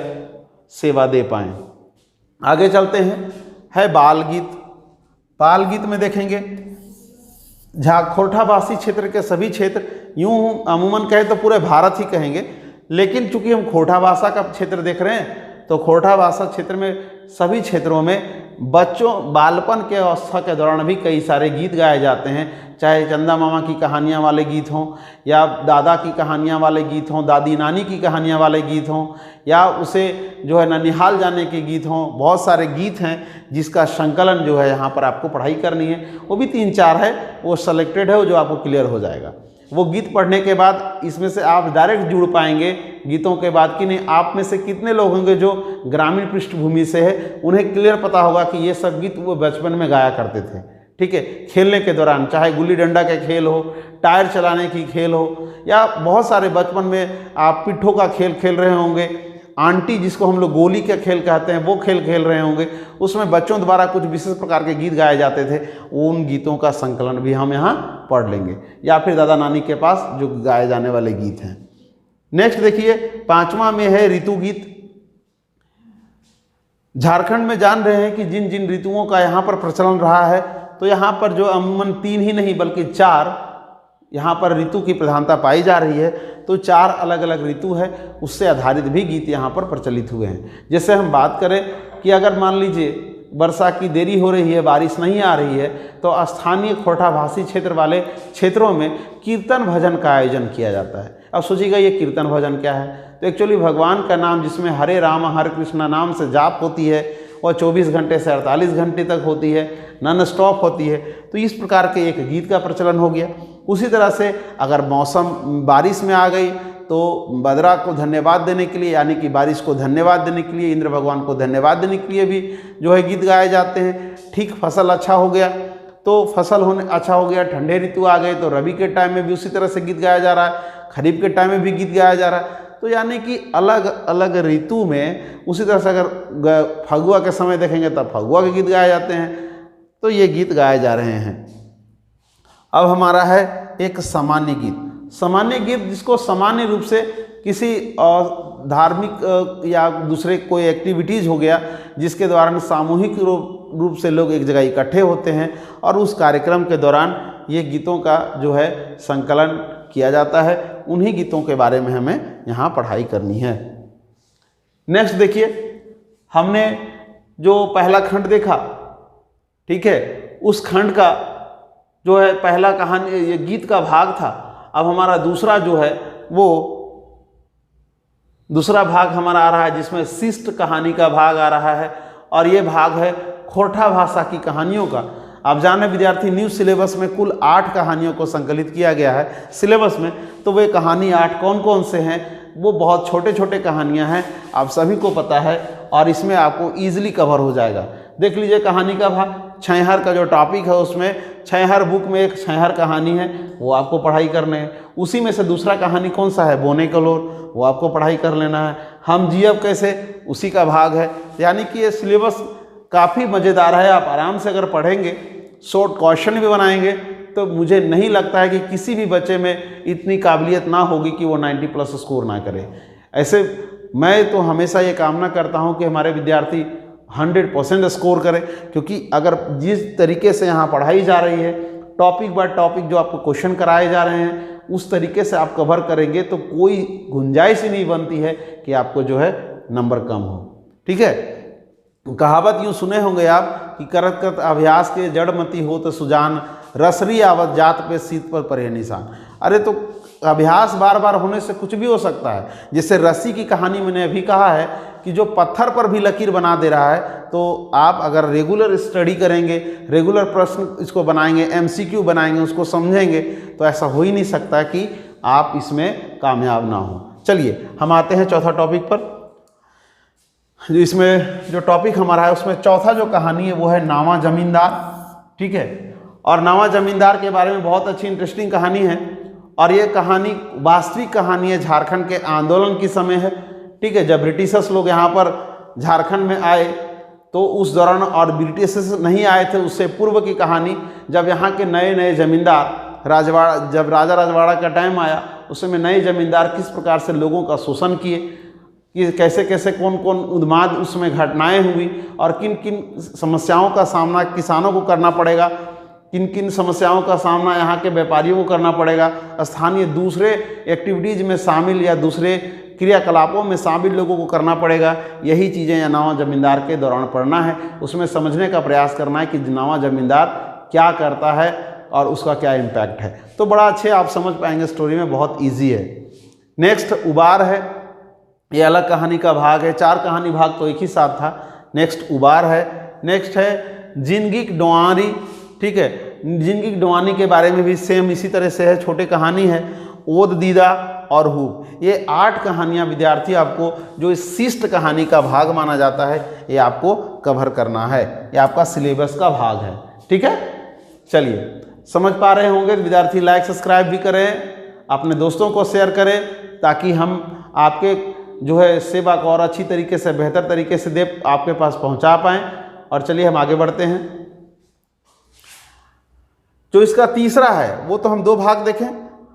सेवा दे पाएँ। आगे चलते हैं, है बाल गीत। बाल गीत में देखेंगे खोरठावासी क्षेत्र के सभी क्षेत्र, यूँ अमूमन कहें तो पूरे भारत ही कहेंगे, लेकिन चूंकि हम खोरठा भाषा का क्षेत्र देख रहे हैं तो खोरठा भाषा क्षेत्र में सभी क्षेत्रों में बच्चों बालपन के अवस्था के दौरान भी कई सारे गीत गाए जाते हैं, चाहे चंदा मामा की कहानियाँ वाले गीत हों या दादा की कहानियाँ वाले गीत हों, दादी नानी की कहानियाँ वाले गीत हों, या उसे जो है ननिहाल जाने के गीत हों। बहुत सारे गीत हैं जिसका संकलन जो है यहाँ पर आपको पढ़ाई करनी है, वो भी 3-4 है, वो सेलेक्टेड है, वो जो आपको क्लियर हो जाएगा। वो गीत पढ़ने के बाद इसमें से आप डायरेक्ट जुड़ पाएंगे गीतों के बाद कि नहीं आप में से कितने लोग होंगे जो ग्रामीण पृष्ठभूमि से है, उन्हें क्लियर पता होगा कि ये सब गीत वो बचपन में गाया करते थे। ठीक है, खेलने के दौरान, चाहे गुल्ली डंडा के खेल हो, टायर चलाने की खेल हो, या बहुत सारे बचपन में आप पिट्ठों का खेल खेल रहे होंगे, आंटी जिसको हम लोग गोली का खेल कहते हैं वो खेल खेल रहे होंगे, उसमें बच्चों द्वारा कुछ विशेष प्रकार के गीत गाए जाते थे, उन गीतों का संकलन भी हम यहाँ पढ़ लेंगे, या फिर दादा नानी के पास जो गाए जाने वाले गीत हैं। नेक्स्ट देखिए, 5वां में है ऋतु गीत। झारखंड में जान रहे हैं कि जिन जिन ऋतुओं का यहाँ पर प्रचलन रहा है, तो यहाँ पर जो अमूमन 3 ही नहीं बल्कि 4 यहाँ पर ऋतु की प्रधानता पाई जा रही है, तो 4 अलग अलग ऋतु है, उससे आधारित भी गीत यहाँ पर प्रचलित हुए हैं। जैसे हम बात करें कि अगर मान लीजिए वर्षा की देरी हो रही है, बारिश नहीं आ रही है, तो स्थानीय खोरठाभाषी क्षेत्र वाले क्षेत्रों में कीर्तन भजन का आयोजन किया जाता है। अब सोचिएगा ये कीर्तन भजन क्या है, तो एक्चुअली भगवान का नाम जिसमें हरे राम हरे कृष्णा नाम से जाप होती है, और 24 घंटे से 48 घंटे तक होती है, नॉन स्टॉप होती है, तो इस प्रकार के एक गीत का प्रचलन हो गया। उसी तरह से अगर मौसम बारिश में आ गई तो बदरा को धन्यवाद देने के लिए, यानी कि बारिश को धन्यवाद देने के लिए, इंद्र भगवान को धन्यवाद देने के लिए भी जो है गीत गाए जाते हैं। ठीक, फसल अच्छा हो गया तो फसल होने अच्छा हो गया, ठंडे ऋतु आ गए तो रबी के टाइम में भी उसी तरह से गीत गाया जा रहा है, खरीफ के टाइम में भी गीत गाया जा रहा है। तो यानी कि अलग अलग ऋतु में, उसी तरह से अगर फगुआ के समय देखेंगे तब फगुआ के गीत गाए जाते हैं, तो ये गीत गाए जा रहे हैं। अब हमारा है एक सामान्य गीत। सामान्य गीत जिसको सामान्य रूप से किसी धार्मिक या दूसरे कोई एक्टिविटीज़ हो गया जिसके दौरान सामूहिक रूप से लोग एक जगह इकट्ठे होते हैं और उस कार्यक्रम के दौरान ये गीतों का जो है संकलन किया जाता है, उन्हीं गीतों के बारे में हमें यहाँ पढ़ाई करनी है। नेक्स्ट देखिए, हमने जो पहला खंड देखा, ठीक है, उस खंड का जो है पहला कहानी ये गीत का भाग था। अब हमारा दूसरा जो है वो दूसरा भाग हमारा आ रहा है जिसमें शिष्ट कहानी का भाग आ रहा है, और ये भाग है खोरठा भाषा की कहानियों का। आप जाने विद्यार्थी, न्यू सिलेबस में कुल 8 कहानियों को संकलित किया गया है सिलेबस में, तो वे कहानी 8 कौन कौन से हैं? वो बहुत छोटे छोटे कहानियां हैं, आप सभी को पता है, और इसमें आपको ईजिली कवर हो जाएगा। देख लीजिए कहानी का भाग, छैहर का जो टॉपिक है उसमें छैहर बुक में एक छैहर कहानी है, वो आपको पढ़ाई करने है। उसी में से दूसरा कहानी कौन सा है? बोने कलोर, वो आपको पढ़ाई कर लेना है। हम जियब कैसे, उसी का भाग है। यानी कि ये सिलेबस काफ़ी मज़ेदार है, आप आराम से अगर पढ़ेंगे, शॉर्ट क्वेश्चन भी बनाएंगे, तो मुझे नहीं लगता है कि किसी भी बच्चे में इतनी काबिलियत ना होगी कि वो 90+ स्कोर ना करे। ऐसे मैं तो हमेशा ये कामना करता हूँ कि हमारे विद्यार्थी 100% स्कोर करें, क्योंकि अगर जिस तरीके से यहाँ पढ़ाई जा रही है, टॉपिक बाय टॉपिक जो आपको क्वेश्चन कराए जा रहे हैं, उस तरीके से आप कवर करेंगे तो कोई गुंजाइश ही नहीं बनती है कि आपको जो है नंबर कम हो। ठीक है, कहावत यूँ सुने होंगे आप कि करत करत अभ्यास के जड़मती हो तो सुजान, रसरी आवत जात पे शीत पर परे निशान। अरे तो अभ्यास बार बार होने से कुछ भी हो सकता है। जैसे रस्सी की कहानी मैंने अभी कहा है कि जो पत्थर पर भी लकीर बना दे रहा है, तो आप अगर रेगुलर स्टडी करेंगे, रेगुलर प्रश्न इसको बनाएंगे, MCQ बनाएंगे, उसको समझेंगे, तो ऐसा हो ही नहीं सकता कि आप इसमें कामयाब ना हो। चलिए हम आते हैं चौथा टॉपिक पर। जो इसमें जो टॉपिक हमारा है उसमें चौथा जो कहानी है वो है नावा जमींदार। ठीक है, और नावा जमींदार के बारे में बहुत अच्छी इंटरेस्टिंग कहानी है, और ये कहानी वास्तविक कहानी है, झारखंड के आंदोलन की समय है। ठीक है, जब ब्रिटिशर्स लोग यहाँ पर झारखंड में आए तो उस दौरान, और ब्रिटिशर्स नहीं आए थे उससे पूर्व की कहानी, जब यहाँ के नए नए जमींदार राजवाड़ा, जब राजा राजवाड़ा का टाइम आया उस समय नए जमींदार किस प्रकार से लोगों का शोषण किए, कि कैसे कैसे कौन कौन उन्माद उसमें घटनाएं हुई, और किन किन समस्याओं का सामना किसानों को करना पड़ेगा, किन किन समस्याओं का सामना यहाँ के व्यापारियों को करना पड़ेगा, स्थानीय दूसरे एक्टिविटीज़ में शामिल या दूसरे क्रियाकलापों में शामिल लोगों को करना पड़ेगा। यही चीज़ें या नावा जमींदार के दौरान पढ़ना है, उसमें समझने का प्रयास करना है कि नावा जमींदार क्या करता है और उसका क्या इम्पैक्ट है। तो बड़ा अच्छे आप समझ पाएंगे, स्टोरी में बहुत ईजी है। नेक्स्ट उबार है, ये अलग कहानी का भाग है, 4 कहानी भाग तो एक ही साथ था। नेक्स्ट उबार है। नेक्स्ट है जिनगिक डोआरी। ठीक है, जिनगिक डोआनी के बारे में भी सेम इसी तरह से है, छोटे कहानी है। ओद दीदा और हुब, ये 8 कहानियाँ विद्यार्थी आपको, जो इस शिष्ट कहानी का भाग माना जाता है, ये आपको कवर करना है, ये आपका सिलेबस का भाग है। ठीक है, चलिए समझ पा रहे होंगे विद्यार्थी, लाइक सब्सक्राइब भी करें, अपने दोस्तों को शेयर करें, ताकि हम आपके जो है सेवा को और अच्छी तरीके से, बेहतर तरीके से आपके पास पहुंचा पाएँ। और चलिए हम आगे बढ़ते हैं। जो इसका तीसरा है वो तो हम 2 भाग देखें,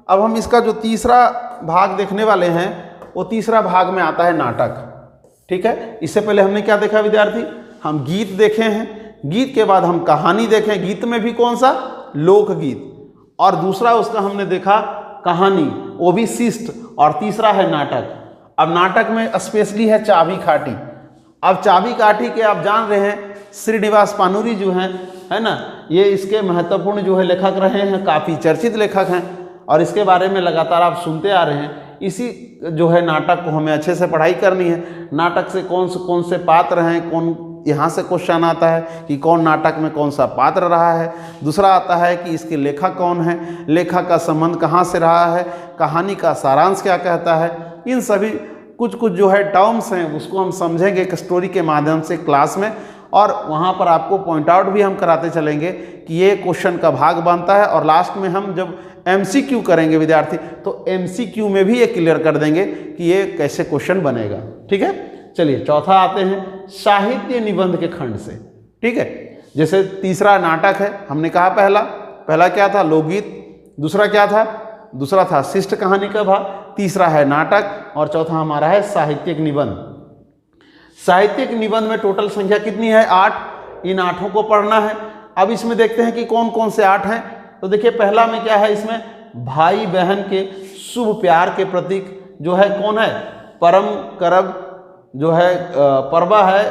अब हम इसका जो तीसरा भाग देखने वाले हैं वो तीसरा भाग में आता है नाटक। ठीक है, इससे पहले हमने क्या देखा विद्यार्थी, हम गीत देखे हैं, गीत के बाद हम कहानी देखें, गीत में भी कौन सा, लोकगीत, और दूसरा उसका हमने देखा कहानी, वो भी शिष्ट, और तीसरा है नाटक। अब नाटक में स्पेशली है चाबी काठी। अब चाबी काठी के आप जान रहे हैं श्रीनिवास पानुरी जो हैं, है ना, ये इसके महत्वपूर्ण जो है लेखक रहे हैं, काफ़ी चर्चित लेखक हैं, और इसके बारे में लगातार आप सुनते आ रहे हैं। इसी जो है नाटक को हमें अच्छे से पढ़ाई करनी है। नाटक से कौन से पात्र हैं, कौन, यहाँ से क्वेश्चन आता है कि कौन नाटक में कौन सा पात्र रहा है। दूसरा आता है कि इसके लेखक कौन है, लेखक का संबंध कहाँ से रहा है, कहानी का सारांश क्या कहता है। इन सभी कुछ जो है टर्म्स हैं उसको हम समझेंगे एक स्टोरी के माध्यम से क्लास में, और वहाँ पर आपको पॉइंट आउट भी हम कराते चलेंगे कि ये क्वेश्चन का भाग बनता है। और लास्ट में हम जब MCQ करेंगे विद्यार्थी, तो MCQ में भी ये क्लियर कर देंगे कि ये कैसे क्वेश्चन बनेगा। ठीक है, चलिए चौथा आते हैं साहित्य निबंध के खंड से। ठीक है, जैसे तीसरा नाटक है, हमने कहा पहला क्या था, लोकगीत, दूसरा क्या था, दूसरा था शिष्ट कहानी का भाग, तीसरा है नाटक, और चौथा हमारा है साहित्यिक निबंध। साहित्यिक निबंध में टोटल संख्या कितनी है, 8। इन 8 को पढ़ना है। अब इसमें देखते हैं कि कौन कौन से 8 हैं। तो देखिए पहला में क्या है, इसमें भाई बहन के शुभ प्यार के प्रतीक जो है कौन है, परम करब जो है, परवा है,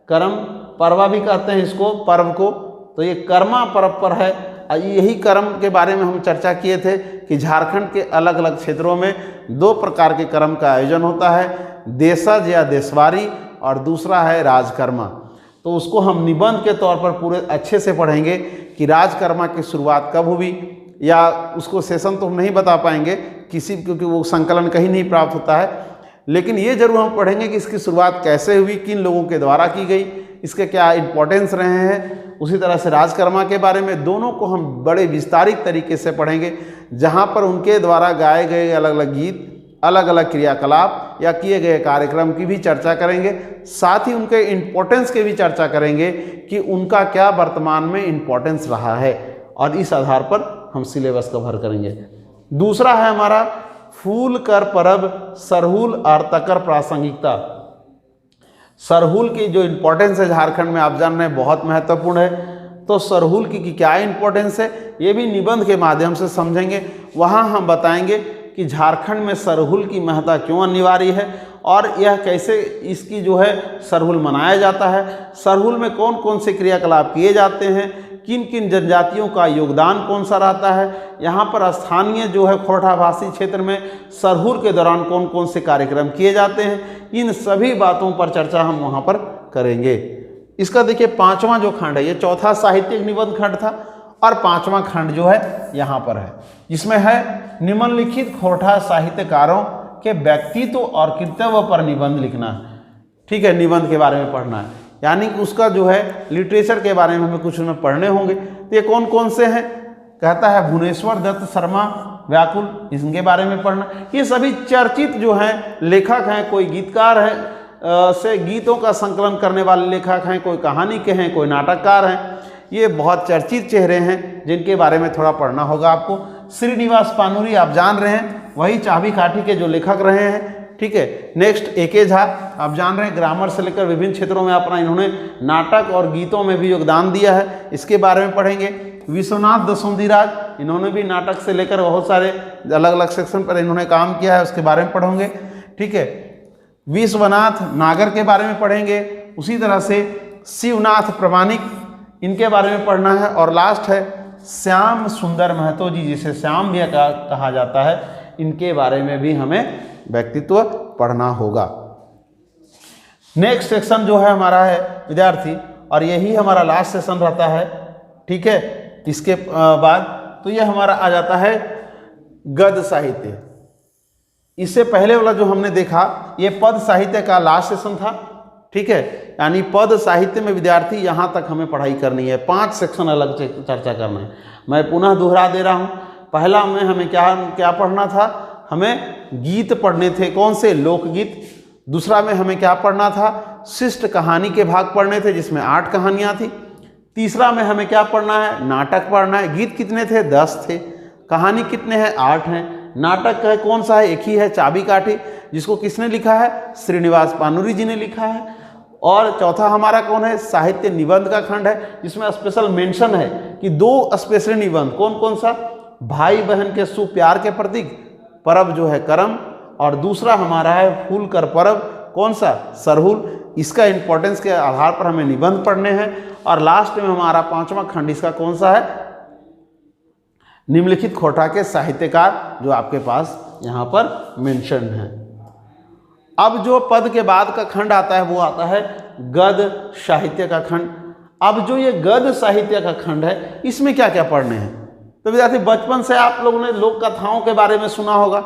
करम परवा भी कहते हैं इसको, पर्व को, तो ये कर्मा पर्व पर है। यही कर्म के बारे में हम चर्चा किए थे कि झारखंड के अलग अलग क्षेत्रों में 2 प्रकार के कर्म का आयोजन होता है, देशज या देशवारी, और दूसरा है राजकर्मा। तो उसको हम निबंध के तौर पर पूरे अच्छे से पढ़ेंगे कि राजकर्मा की शुरुआत कब हुई, या उसको सेशन तो हम नहीं बता पाएंगे क्योंकि वो संकलन कहीं नहीं प्राप्त होता है, लेकिन ये जरूर हम पढ़ेंगे कि इसकी शुरुआत कैसे हुई, किन लोगों के द्वारा की गई, इसके क्या इंपॉर्टेंस रहे हैं। उसी तरह से राजकर्मा के बारे में दोनों को हम बड़े विस्तारित तरीके से पढ़ेंगे, जहाँ पर उनके द्वारा गाए गए अलग अलग गीत, अलग अलग क्रियाकलाप या किए गए कार्यक्रम की भी चर्चा करेंगे। साथ ही उनके इम्पोर्टेंस की भी चर्चा करेंगे कि उनका क्या वर्तमान में इम्पोर्टेंस रहा है, और इस आधार पर हम सिलेबस कवर करेंगे। दूसरा है हमारा फूल कर परब सरहुल और तकर प्रासंगिकता। सरहुल की जो इम्पोर्टेंस है झारखंड में आप जान रहे हैं बहुत महत्वपूर्ण है। तो सरहुल की क्या इम्पोर्टेंस है ये भी निबंध के माध्यम से समझेंगे। वहाँ हम बताएंगे कि झारखंड में सरहुल की महत्ता क्यों अनिवार्य है और यह कैसे इसकी जो है सरहुल मनाया जाता है, सरहुल में कौन कौन से क्रियाकलाप किए जाते हैं, किन किन जनजातियों का योगदान कौन सा रहता है, यहाँ पर स्थानीय जो है खोरठा भाषी क्षेत्र में सरहुल के दौरान कौन कौन से कार्यक्रम किए जाते हैं, इन सभी बातों पर चर्चा हम वहाँ पर करेंगे। इसका देखिए 5वां जो खंड है, ये चौथा साहित्यिक निबंध खंड था और 5वां खंड जो है यहाँ पर है, जिसमें है निम्नलिखित खोरठा साहित्यकारों के व्यक्तित्व और कर्तव्य पर निबंध लिखना है। ठीक है, निबंध के बारे में पढ़ना है, यानी कि उसका जो है लिटरेचर के बारे में हमें कुछ उसमें पढ़ने होंगे। तो ये कौन कौन से हैं, कहता है भुवनेश्वर दत्त शर्मा व्याकुल, इनके बारे में पढ़ना। ये सभी चर्चित जो हैं लेखक हैं, कोई गीतकार हैं से गीतों का संकलन करने वाले लेखक हैं, कोई कहानी के हैं, कोई नाटककार हैं। ये बहुत चर्चित चेहरे हैं जिनके बारे में थोड़ा पढ़ना होगा आपको। श्रीनिवास पानुरी आप जान रहे हैं, वही चाबी काठी के जो लेखक रहे हैं। ठीक है, नेक्स्ट ए.के. झा आप जान रहे हैं, ग्रामर से लेकर विभिन्न क्षेत्रों में अपना इन्होंने नाटक और गीतों में भी योगदान दिया है, इसके बारे में पढ़ेंगे। विश्वनाथ दसोंधीराज, इन्होंने भी नाटक से लेकर बहुत सारे अलग अलग सेक्शन पर इन्होंने काम किया है, उसके बारे में पढ़ोगे। ठीक है, विश्वनाथ नागर के बारे में पढ़ेंगे। उसी तरह से शिवनाथ प्रमाणिक, इनके बारे में पढ़ना है। और लास्ट है श्याम सुंदर महतो जी, जिसे श्याम भी कहा जाता है, इनके बारे में भी हमें व्यक्तित्व पढ़ना होगा। नेक्स्ट सेक्शन जो है हमारा है विद्यार्थी, और यही हमारा लास्ट सेशन रहता है। ठीक है, इसके बाद तो ये हमारा आ जाता है गद्य साहित्य। इससे पहले वाला जो हमने देखा ये पद साहित्य का लास्ट सेशन था। ठीक है, यानी पद साहित्य में विद्यार्थी यहाँ तक हमें पढ़ाई करनी है, 5 सेक्शन अलग से चर्चा करना है। मैं पुनः दोहरा दे रहा हूँ, पहला में हमें क्या पढ़ना था, हमें गीत पढ़ने थे, कौन से, लोकगीत। दूसरा में हमें क्या पढ़ना था, शिष्ट कहानी के भाग पढ़ने थे, जिसमें 8 कहानियाँ थी। तीसरा में हमें क्या पढ़ना है, नाटक पढ़ना है। गीत कितने थे, 10 थे। कहानी कितने हैं, 8 हैं। नाटक है कौन सा है, एक ही है, चाबी काठी, जिसको किसने लिखा है, श्रीनिवास पानुरी जी ने लिखा है। और चौथा हमारा कौन है, साहित्य निबंध का खंड है, जिसमें स्पेशल मेंशन है कि 2 स्पेशल निबंध, कौन कौन सा, भाई बहन के सुप्यार के प्रतीक परब जो है करम, और दूसरा हमारा है फूल कर परब, कौन सा, सरहुल। इसका इंपॉर्टेंस के आधार पर हमें निबंध पढ़ने हैं। और लास्ट में हमारा 5वां खंड इसका कौन सा है, निम्नलिखित खोरठा के साहित्यकार, जो आपके पास यहाँ पर मेंशन है। अब जो पद के बाद का खंड आता है वो आता है गद्य साहित्य का खंड। अब जो ये गद्य साहित्य का खंड है, इसमें क्या क्या पढ़ने हैं। तो विद्यार्थी बचपन से आप लोगों ने लोक कथाओं के बारे में सुना होगा,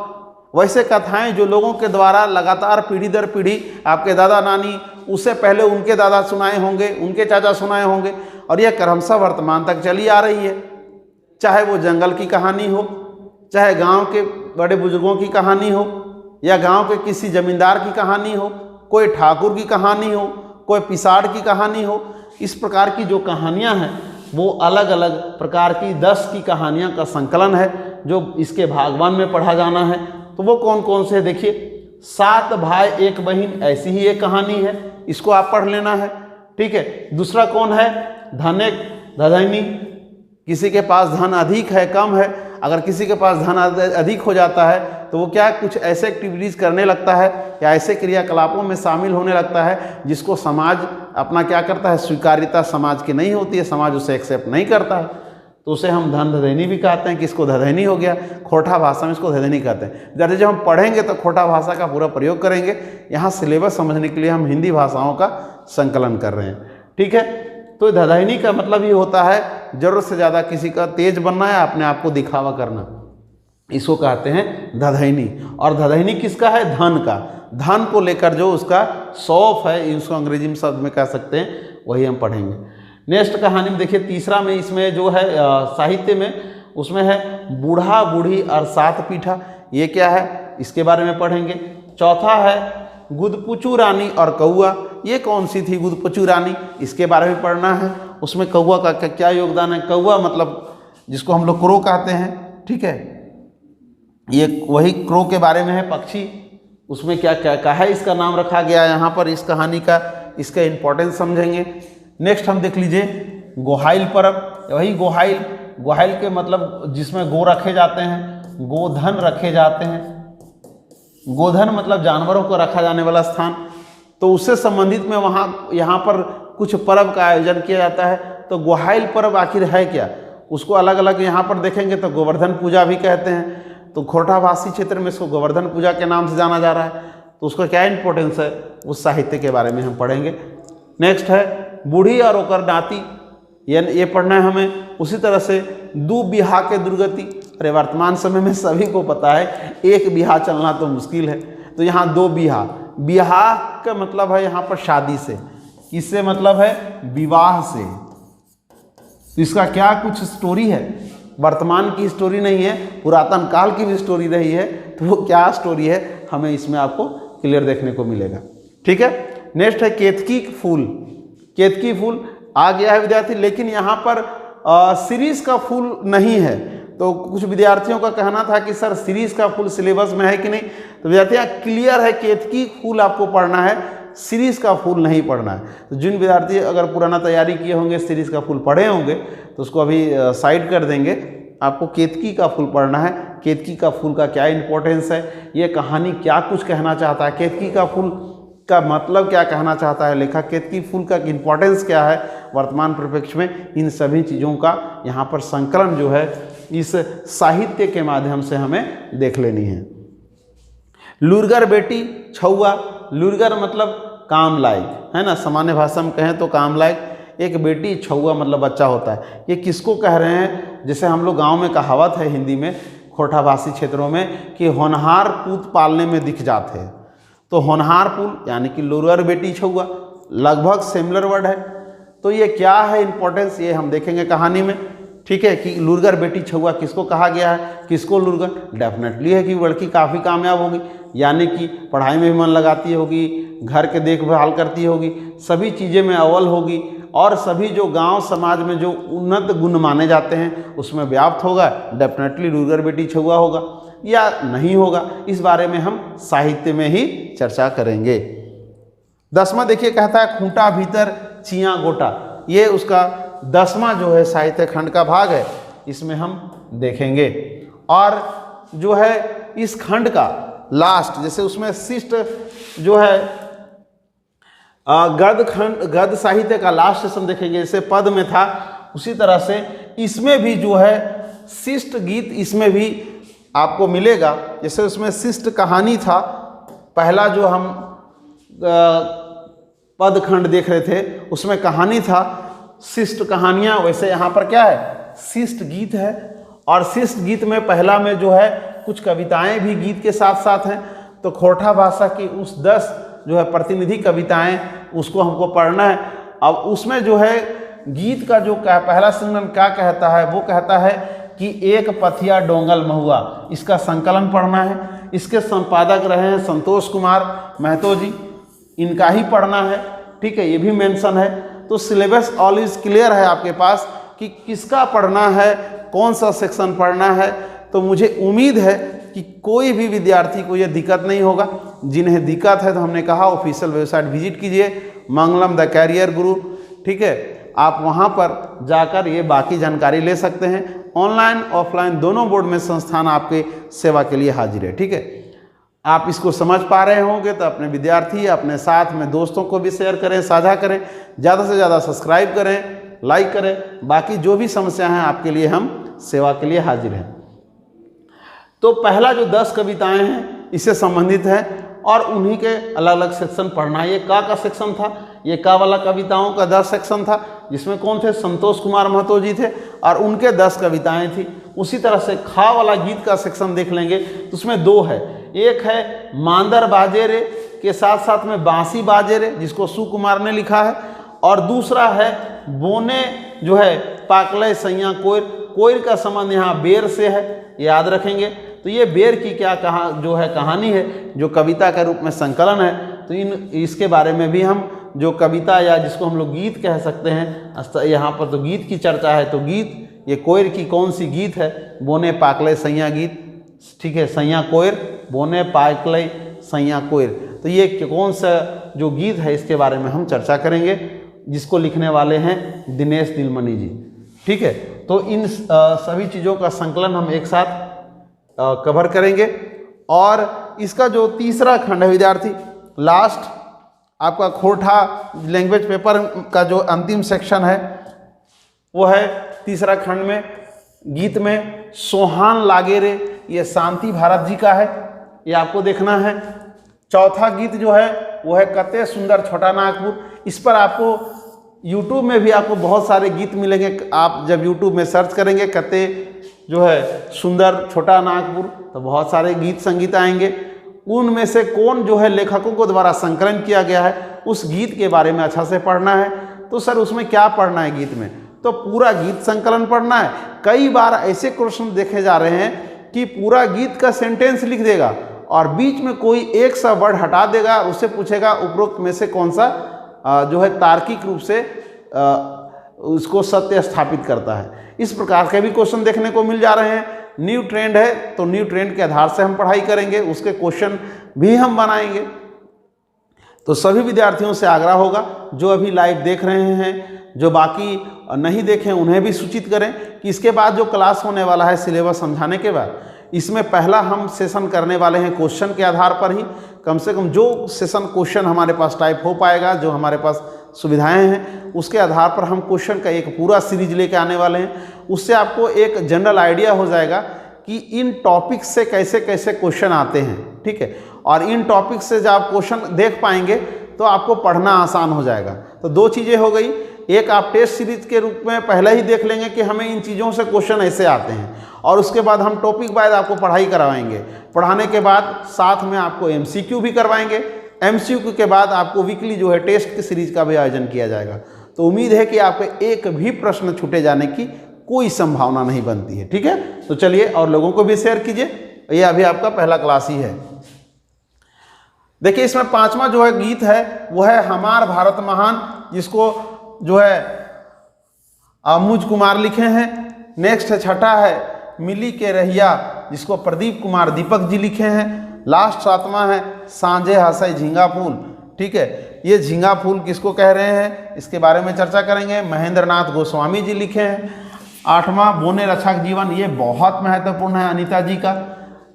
वैसे कथाएं जो लोगों के द्वारा लगातार पीढ़ी दर पीढ़ी, आपके दादा नानी, उससे पहले उनके दादा सुनाए होंगे, उनके चाचा सुनाए होंगे, और यह क्रमशः वर्तमान तक चली आ रही है। चाहे वो जंगल की कहानी हो, चाहे गांव के बड़े बुजुर्गों की कहानी हो, या गांव के किसी जमींदार की कहानी हो, कोई ठाकुर की कहानी हो, कोई पिसाड़ की कहानी हो, इस प्रकार की जो कहानियाँ हैं वो अलग अलग प्रकार की 10 की कहानियाँ का संकलन है, जो इसके भागवान में पढ़ा जाना है। तो वो कौन कौन से, देखिए 7 भाई 1 बहन, ऐसी ही एक कहानी है, इसको आप पढ़ लेना है। ठीक है, दूसरा कौन है, धनेक धदैनी, किसी के पास धन अधिक है कम है, अगर किसी के पास धन अधिक हो जाता है तो वो क्या, कुछ ऐसे एक्टिविटीज़ करने लगता है या ऐसे क्रियाकलापों में शामिल होने लगता है जिसको समाज अपना क्या करता है, स्वीकार्यता समाज की नहीं होती है, समाज उसे एक्सेप्ट नहीं करता है, तो उसे हम धन धदैनी भी कहते हैं कि इसको धदैनी हो गया। खोरठा भाषा में इसको धदैनी कहते हैं। जैसे जब हम पढ़ेंगे तो खोरठा भाषा का पूरा प्रयोग करेंगे। यहाँ सिलेबस समझने के लिए हम हिंदी भाषाओं का संकलन कर रहे हैं। ठीक है, तो धदैनी का मतलब ये होता है जरूरत से ज़्यादा किसी का तेज बनना या अपने आप को दिखावा करना, इसको कहते हैं धदैनी। और धदैनी किसका है, धन का, धन को लेकर जो उसका शौफ है, इसको अंग्रेजी में शब्द में कह सकते हैं, वही हम पढ़ेंगे। नेक्स्ट कहानी में देखिए, तीसरा में इसमें जो है साहित्य में, उसमें है बूढ़ा बूढ़ी और 7 पीठा, ये क्या है, इसके बारे में पढ़ेंगे। चौथा है गुदपुचू रानी और कौआ, ये कौन सी थी गुदपुचू रानी, इसके बारे में पढ़ना है। उसमें कौआ का क्या योगदान है, कौआ मतलब जिसको हम लोग क्रो कहते हैं। ठीक है, ये वही क्रो के बारे में है, पक्षी, उसमें क्या क्या कहा है, इसका नाम रखा गया यहाँ पर इस कहानी का, इसका इम्पोर्टेंस समझेंगे। नेक्स्ट हम देख लीजिए गोहाइल पर्व, वही गोहाइल, गोहाइल के मतलब जिसमें गो रखे जाते हैं, गोधन रखे जाते हैं। गोधन मतलब जानवरों को रखा जाने वाला स्थान, तो उससे संबंधित में वहाँ यहाँ पर कुछ पर्व का आयोजन किया जाता है। तो गोहाइल पर्व आखिर है क्या, उसको अलग अलग यहाँ पर देखेंगे तो गोवर्धन पूजा भी कहते हैं, तो खोरठाभाषी क्षेत्र में इसको गोवर्धन पूजा के नाम से जाना जा रहा है, तो उसका क्या इंपॉर्टेंस है उस साहित्य के बारे में हम पढ़ेंगे। नेक्स्ट है बूढ़ी और ओकर नाती, ये पढ़ना है हमें। उसी तरह से दू बिहा के दुर्गति, अरे वर्तमान समय में सभी को पता है एक बिहा चलना तो मुश्किल है, तो यहाँ दो बिहा, बिहा का मतलब है यहाँ पर शादी से, किससे मतलब है, विवाह से। तो इसका क्या कुछ स्टोरी है, वर्तमान की स्टोरी नहीं है, पुरातन काल की भी स्टोरी रही है, तो वो क्या स्टोरी है हमें इसमें आपको क्लियर देखने को मिलेगा। ठीक है, नेक्स्ट है केतकी फूल। केतकी फूल आ गया है विद्यार्थी, लेकिन यहाँ पर सीरीज का फूल नहीं है, तो कुछ विद्यार्थियों का कहना था कि सर सीरीज का फूल सिलेबस में है कि नहीं, तो विद्यार्थी क्लियर है केतकी फूल आपको पढ़ना है, सीरीज का फूल नहीं पढ़ना है। तो जिन विद्यार्थी अगर पुराना तैयारी किए होंगे, सीरीज का फूल पढ़े होंगे, तो उसको अभी साइड कर देंगे, आपको केतकी का फूल पढ़ना है। केतकी का फूल का क्या इंपॉर्टेंस है, ये कहानी क्या कुछ कहना चाहता है, केतकी का फूल का मतलब क्या कहना चाहता है लेखक, केतकी फूल का इंपॉर्टेंस क्या है वर्तमान परिप्रेक्ष्य में, इन सभी चीज़ों का यहाँ पर संकलन जो है इस साहित्य के माध्यम से हमें देख लेनी है। लुरगर बेटी छुआ, लुरगर मतलब काम लायक है ना, सामान्य भाषा में कहें तो काम लायक, एक बेटी छुआ मतलब बच्चा होता है। ये किसको कह रहे हैं, जैसे हम लोग गांव में कहावत है हिंदी में, खोरठाभाषी क्षेत्रों में, कि होनहार पूत पालने में दिख जाते हैं, तो होनहार पुल यानी कि लुरगर बेटी छुआ लगभग सिमिलर वर्ड है। तो ये क्या है इंपॉर्टेंस, ये हम देखेंगे कहानी में। ठीक है, कि लुरगर बेटी छुआ किसको कहा गया है, किसको लुरगर, डेफिनेटली है कि लड़की काफ़ी कामयाब होगी, यानी कि पढ़ाई में भी मन लगाती होगी, घर के देखभाल करती होगी, सभी चीज़ें में अव्वल होगी, और सभी जो गांव समाज में जो उन्नत गुण माने जाते हैं उसमें व्याप्त होगा, डेफिनेटली लुरगर बेटी छुआ होगा या नहीं होगा, इस बारे में हम साहित्य में ही चर्चा करेंगे। 10वां देखिए, कहता है खूंटा भीतर चिया गोटा, ये उसका 10वां जो है साहित्य खंड का भाग है, इसमें हम देखेंगे। और जो है इस खंड का लास्ट, जैसे उसमें शिष्ट जो है गद्य साहित्य का लास्ट सेशन देखेंगे, जैसे पद में था उसी तरह से इसमें भी जो है शिष्ट गीत इसमें भी आपको मिलेगा। जैसे उसमें शिष्ट कहानी था, पहला जो हम पद खंड देख रहे थे उसमें कहानी था, शिष्ट कहानियाँ, वैसे यहाँ पर क्या है, शिष्ट गीत है। और शिष्ट गीत में पहला में जो है कुछ कविताएं भी गीत के साथ साथ हैं, तो खोरठा भाषा की उस 10 जो है प्रतिनिधि कविताएं उसको हमको पढ़ना है। अब उसमें जो है गीत का जो पहला संकलन क्या कहता है, वो कहता है कि एक पथिया डोंगल महुआ, इसका संकलन पढ़ना है। इसके संपादक रहे हैं संतोष कुमार महतो जी, इनका ही पढ़ना है। ठीक है, ये भी मेंशन है। तो सिलेबस ऑलवेज क्लियर है आपके पास कि किसका पढ़ना है, कौन सा सेक्शन पढ़ना है। तो मुझे उम्मीद है कि कोई भी विद्यार्थी को यह दिक्कत नहीं होगा। जिन्हें दिक्कत है तो हमने कहा ऑफिशियल वेबसाइट विजिट कीजिए, मंगलम द कैरियर गुरु। ठीक है, आप वहां पर जाकर ये बाकी जानकारी ले सकते हैं। ऑनलाइन ऑफलाइन दोनों बोर्ड में संस्थान आपके सेवा के लिए हाजिर है। ठीक है, आप इसको समझ पा रहे होंगे तो अपने विद्यार्थी, अपने साथ में दोस्तों को भी शेयर करें, साझा करें, ज़्यादा से ज़्यादा सब्सक्राइब करें, लाइक करें। बाकी जो भी समस्या हैं आपके लिए हम सेवा के लिए हाजिर हैं। तो पहला जो 10 कविताएं हैं इससे संबंधित है और उन्हीं के अलग अलग सेक्शन पढ़ना है। ये का सेक्शन था, ये का वाला कविताओं का 10 सेक्शन था, जिसमें कौन थे, संतोष कुमार महतो जी थे और उनके 10 कविताएं थी। उसी तरह से खा वाला गीत का सेक्शन देख लेंगे तो उसमें 2 है। एक है मांदर बाजे रे के साथ साथ में बांसी बाजे रे, जिसको सुकुमार ने लिखा है, और दूसरा है बोने जो है पाकले सैया कोयर। कोयर का संबंध यहाँ बेर से है, याद रखेंगे। तो ये बेर की क्या जो है कहानी है, जो कविता के रूप में संकलन है। तो इसके बारे में भी हम जो कविता या जिसको हम लोग गीत कह सकते हैं, यहाँ पर तो गीत की चर्चा है। तो गीत, ये कोयर की कौन सी गीत है, बोने पाकले सैया गीत। ठीक है, सैया कोयर, बोने पाकले सैया कोयर। तो ये कौन सा जो गीत है इसके बारे में हम चर्चा करेंगे, जिसको लिखने वाले हैं दिनेश दिलमणि जी। ठीक है, तो इन सभी चीज़ों का संकलन हम एक साथ कवर करेंगे। और इसका जो तीसरा खंड है विद्यार्थी, लास्ट आपका खोरठा लैंग्वेज पेपर का जो अंतिम सेक्शन है, वो है तीसरा खंड में गीत में सोहान लागे रे, ये शांति भारत जी का है, ये आपको देखना है। चौथा गीत जो है वो है कते सुंदर छोटा नागपुर। इस पर आपको YouTube में भी आपको बहुत सारे गीत मिलेंगे। आप जब YouTube में सर्च करेंगे कते जो है सुंदर छोटा नागपुर तो बहुत सारे गीत संगीत आएंगे। उनमें से कौन जो है लेखकों को द्वारा संकलन किया गया है उस गीत के बारे में अच्छा से पढ़ना है। तो सर उसमें क्या पढ़ना है गीत में? तो पूरा गीत संकलन पढ़ना है। कई बार ऐसे क्वेश्चन देखे जा रहे हैं कि पूरा गीत का सेंटेंस लिख देगा और बीच में कोई एक सा वर्ड हटा देगा, उससे पूछेगा उपरोक्त में से कौन सा जो है तार्किक रूप से उसको सत्य स्थापित करता है। इस प्रकार के भी क्वेश्चन देखने को मिल जा रहे हैं। न्यू ट्रेंड है तो न्यू ट्रेंड के आधार से हम पढ़ाई करेंगे, उसके क्वेश्चन भी हम बनाएंगे। तो सभी विद्यार्थियों से आग्रह होगा जो अभी लाइव देख रहे हैं, जो बाकी नहीं देखें उन्हें भी सूचित करें कि इसके बाद जो क्लास होने वाला है सिलेबस समझाने के बाद, इसमें पहला हम सेशन करने वाले हैं क्वेश्चन के आधार पर ही। कम से कम जो सेशन क्वेश्चन हमारे पास टाइप हो पाएगा, जो हमारे पास सुविधाएं हैं, उसके आधार पर हम क्वेश्चन का एक पूरा सीरीज लेके आने वाले हैं। उससे आपको एक जनरल आइडिया हो जाएगा कि इन टॉपिक से कैसे कैसे क्वेश्चन आते हैं, ठीक है। और इन टॉपिक से जब आप क्वेश्चन देख पाएंगे तो आपको पढ़ना आसान हो जाएगा। तो दो चीज़ें हो गई, एक आप टेस्ट सीरीज के रूप में पहले ही देख लेंगे कि हमें इन चीज़ों से क्वेश्चन ऐसे आते हैं, और उसके बाद हम टॉपिक वाइज आपको पढ़ाई करवाएंगे। पढ़ाने के बाद साथ में आपको MCQ भी करवाएंगे। MCQ के बाद आपको वीकली जो है टेस्ट की सीरीज का भी आयोजन किया जाएगा। तो उम्मीद है कि आपके एक भी प्रश्न छूटे जाने की कोई संभावना नहीं बनती है, ठीक है। तो चलिए और लोगों को भी शेयर कीजिए। ये अभी आपका पहला क्लास ही है। देखिए इसमें पांचवा जो है गीत है वो है हमार भारत महान, जिसको जो है मुझ कुमार लिखे हैं। नेक्स्ट है छठा है मिली के रहिया, जिसको प्रदीप कुमार दीपक जी लिखे हैं। लास्ट सातवां है सांझे हंसई झींगा फूल, ठीक है। ये झींगा फूल किसको कह रहे हैं इसके बारे में चर्चा करेंगे, महेंद्र नाथ गोस्वामी जी लिखे हैं। आठवां बोने रक्षक जीवन, ये बहुत महत्वपूर्ण है अनीता जी का।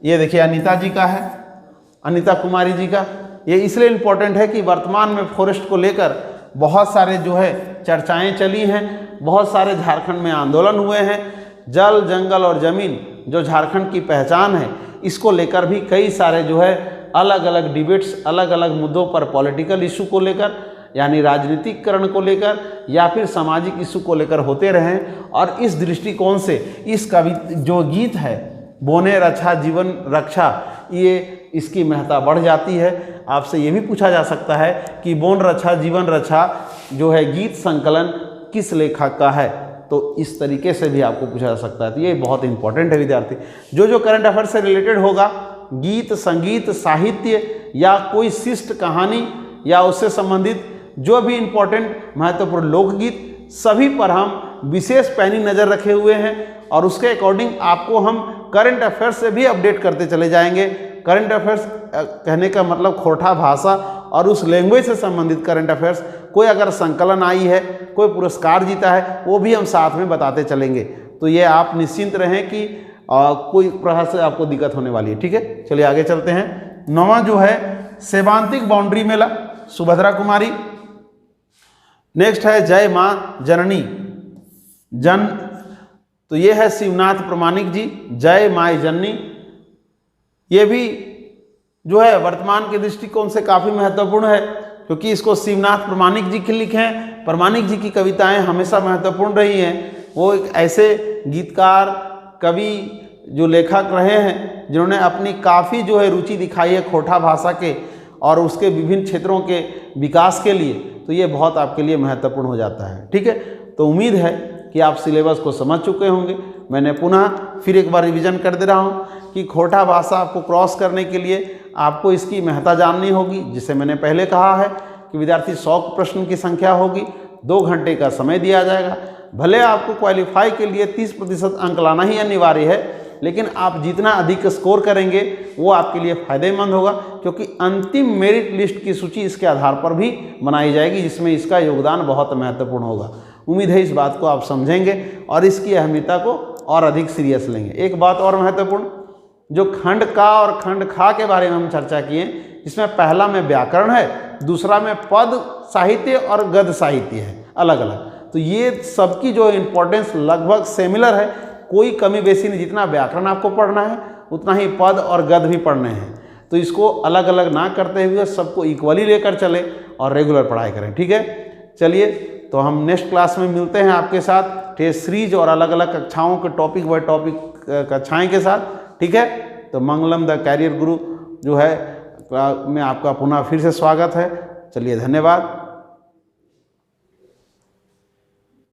ये देखिए अनीता जी का है, अनीता कुमारी जी का। ये इसलिए इम्पोर्टेंट है कि वर्तमान में फॉरेस्ट को लेकर बहुत सारे जो है चर्चाएं चली हैं, बहुत सारे झारखंड में आंदोलन हुए हैं। जल जंगल और ज़मीन जो झारखंड की पहचान है, इसको लेकर भी कई सारे जो है अलग अलग डिबेट्स, अलग अलग मुद्दों पर पॉलिटिकल इशू को लेकर, यानी राजनीतिकरण को लेकर या फिर सामाजिक इशू को लेकर होते रहे। और इस दृष्टिकोण से इस कवि जो गीत है बोने रक्षा जीवन रक्षा, ये इसकी महत्ता बढ़ जाती है। आपसे ये भी पूछा जा सकता है कि बोन रक्षा जीवन रक्षा जो है गीत संकलन किस लेखक का है, तो इस तरीके से भी आपको पूछा जा सकता है। तो ये बहुत इंपॉर्टेंट है विद्यार्थी। जो करंट अफेयर से रिलेटेड होगा, गीत संगीत साहित्य या कोई शिष्ट कहानी या उससे संबंधित जो भी इंपॉर्टेंट महत्वपूर्ण लोकगीत, सभी पर हम विशेष पैनी नज़र रखे हुए हैं। और उसके अकॉर्डिंग आपको हम करंट अफेयर्स से भी अपडेट करते चले जाएंगे। करंट अफेयर्स कहने का मतलब खोरठा भाषा और उस लैंग्वेज से संबंधित करंट अफेयर्स, कोई अगर संकलन आई है, कोई पुरस्कार जीता है, वो भी हम साथ में बताते चलेंगे। तो ये आप निश्चिंत रहें कि कोई प्रकार से आपको दिक्कत होने वाली है, ठीक है। चलिए आगे चलते हैं। नौवां जो है सेवांतिक बाउंड्री मेला, सुभद्रा कुमारी। नेक्स्ट है जय माँ जननी जन, तो ये है शिवनाथ प्रमाणिक जी, जय माई जननी। ये भी जो है वर्तमान के दृष्टिकोण से काफ़ी महत्वपूर्ण है, क्योंकि इसको शिवनाथ प्रमाणिक जी के लिखे हैं। प्रमाणिक जी की कविताएं हमेशा महत्वपूर्ण रही हैं। वो एक ऐसे गीतकार कवि जो लेखक रहे हैं जिन्होंने अपनी काफ़ी जो है रुचि दिखाई है खोरठा भाषा के और उसके विभिन्न क्षेत्रों के विकास के लिए। तो ये बहुत आपके लिए महत्वपूर्ण हो जाता है, ठीक है। तो उम्मीद है कि आप सिलेबस को समझ चुके होंगे। मैंने पुनः फिर एक बार रिवीजन कर दे रहा हूँ कि खोरठा भाषा आपको क्रॉस करने के लिए आपको इसकी महत्ता जाननी होगी, जिसे मैंने पहले कहा है कि विद्यार्थी 100 प्रश्न की संख्या होगी, 2 घंटे का समय दिया जाएगा। भले आपको क्वालिफाई के लिए 30% अंक लाना ही अनिवार्य है, लेकिन आप जितना अधिक स्कोर करेंगे वो आपके लिए फ़ायदेमंद होगा, क्योंकि अंतिम मेरिट लिस्ट की सूची इसके आधार पर भी बनाई जाएगी, जिसमें इसका योगदान बहुत महत्वपूर्ण होगा। उम्मीद है इस बात को आप समझेंगे और इसकी अहमियता को और अधिक सीरियस लेंगे। एक बात और महत्वपूर्ण, जो खंड का और खंड खा के बारे में हम चर्चा किए, जिसमें पहला में व्याकरण है, दूसरा में पद साहित्य और गद्य साहित्य है अलग अलग। तो ये सबकी जो इम्पोर्टेंस लगभग सिमिलर है, कोई कमी बेसी नहीं। जितना व्याकरण आपको पढ़ना है उतना ही पद और गद्य भी पढ़ने हैं। तो इसको अलग अलग ना करते हुए सबको इक्वली लेकर चले और रेगुलर पढ़ाई करें, ठीक है। चलिए, तो हम नेक्स्ट क्लास में मिलते हैं आपके साथ टेस्ट सीरीज और अलग अलग कक्षाओं के टॉपिक व टॉपिक कक्षाएँ के साथ, ठीक है। तो मंगलम द कैरियर गुरु जो है में आपका पुनः फिर से स्वागत है। चलिए, धन्यवाद।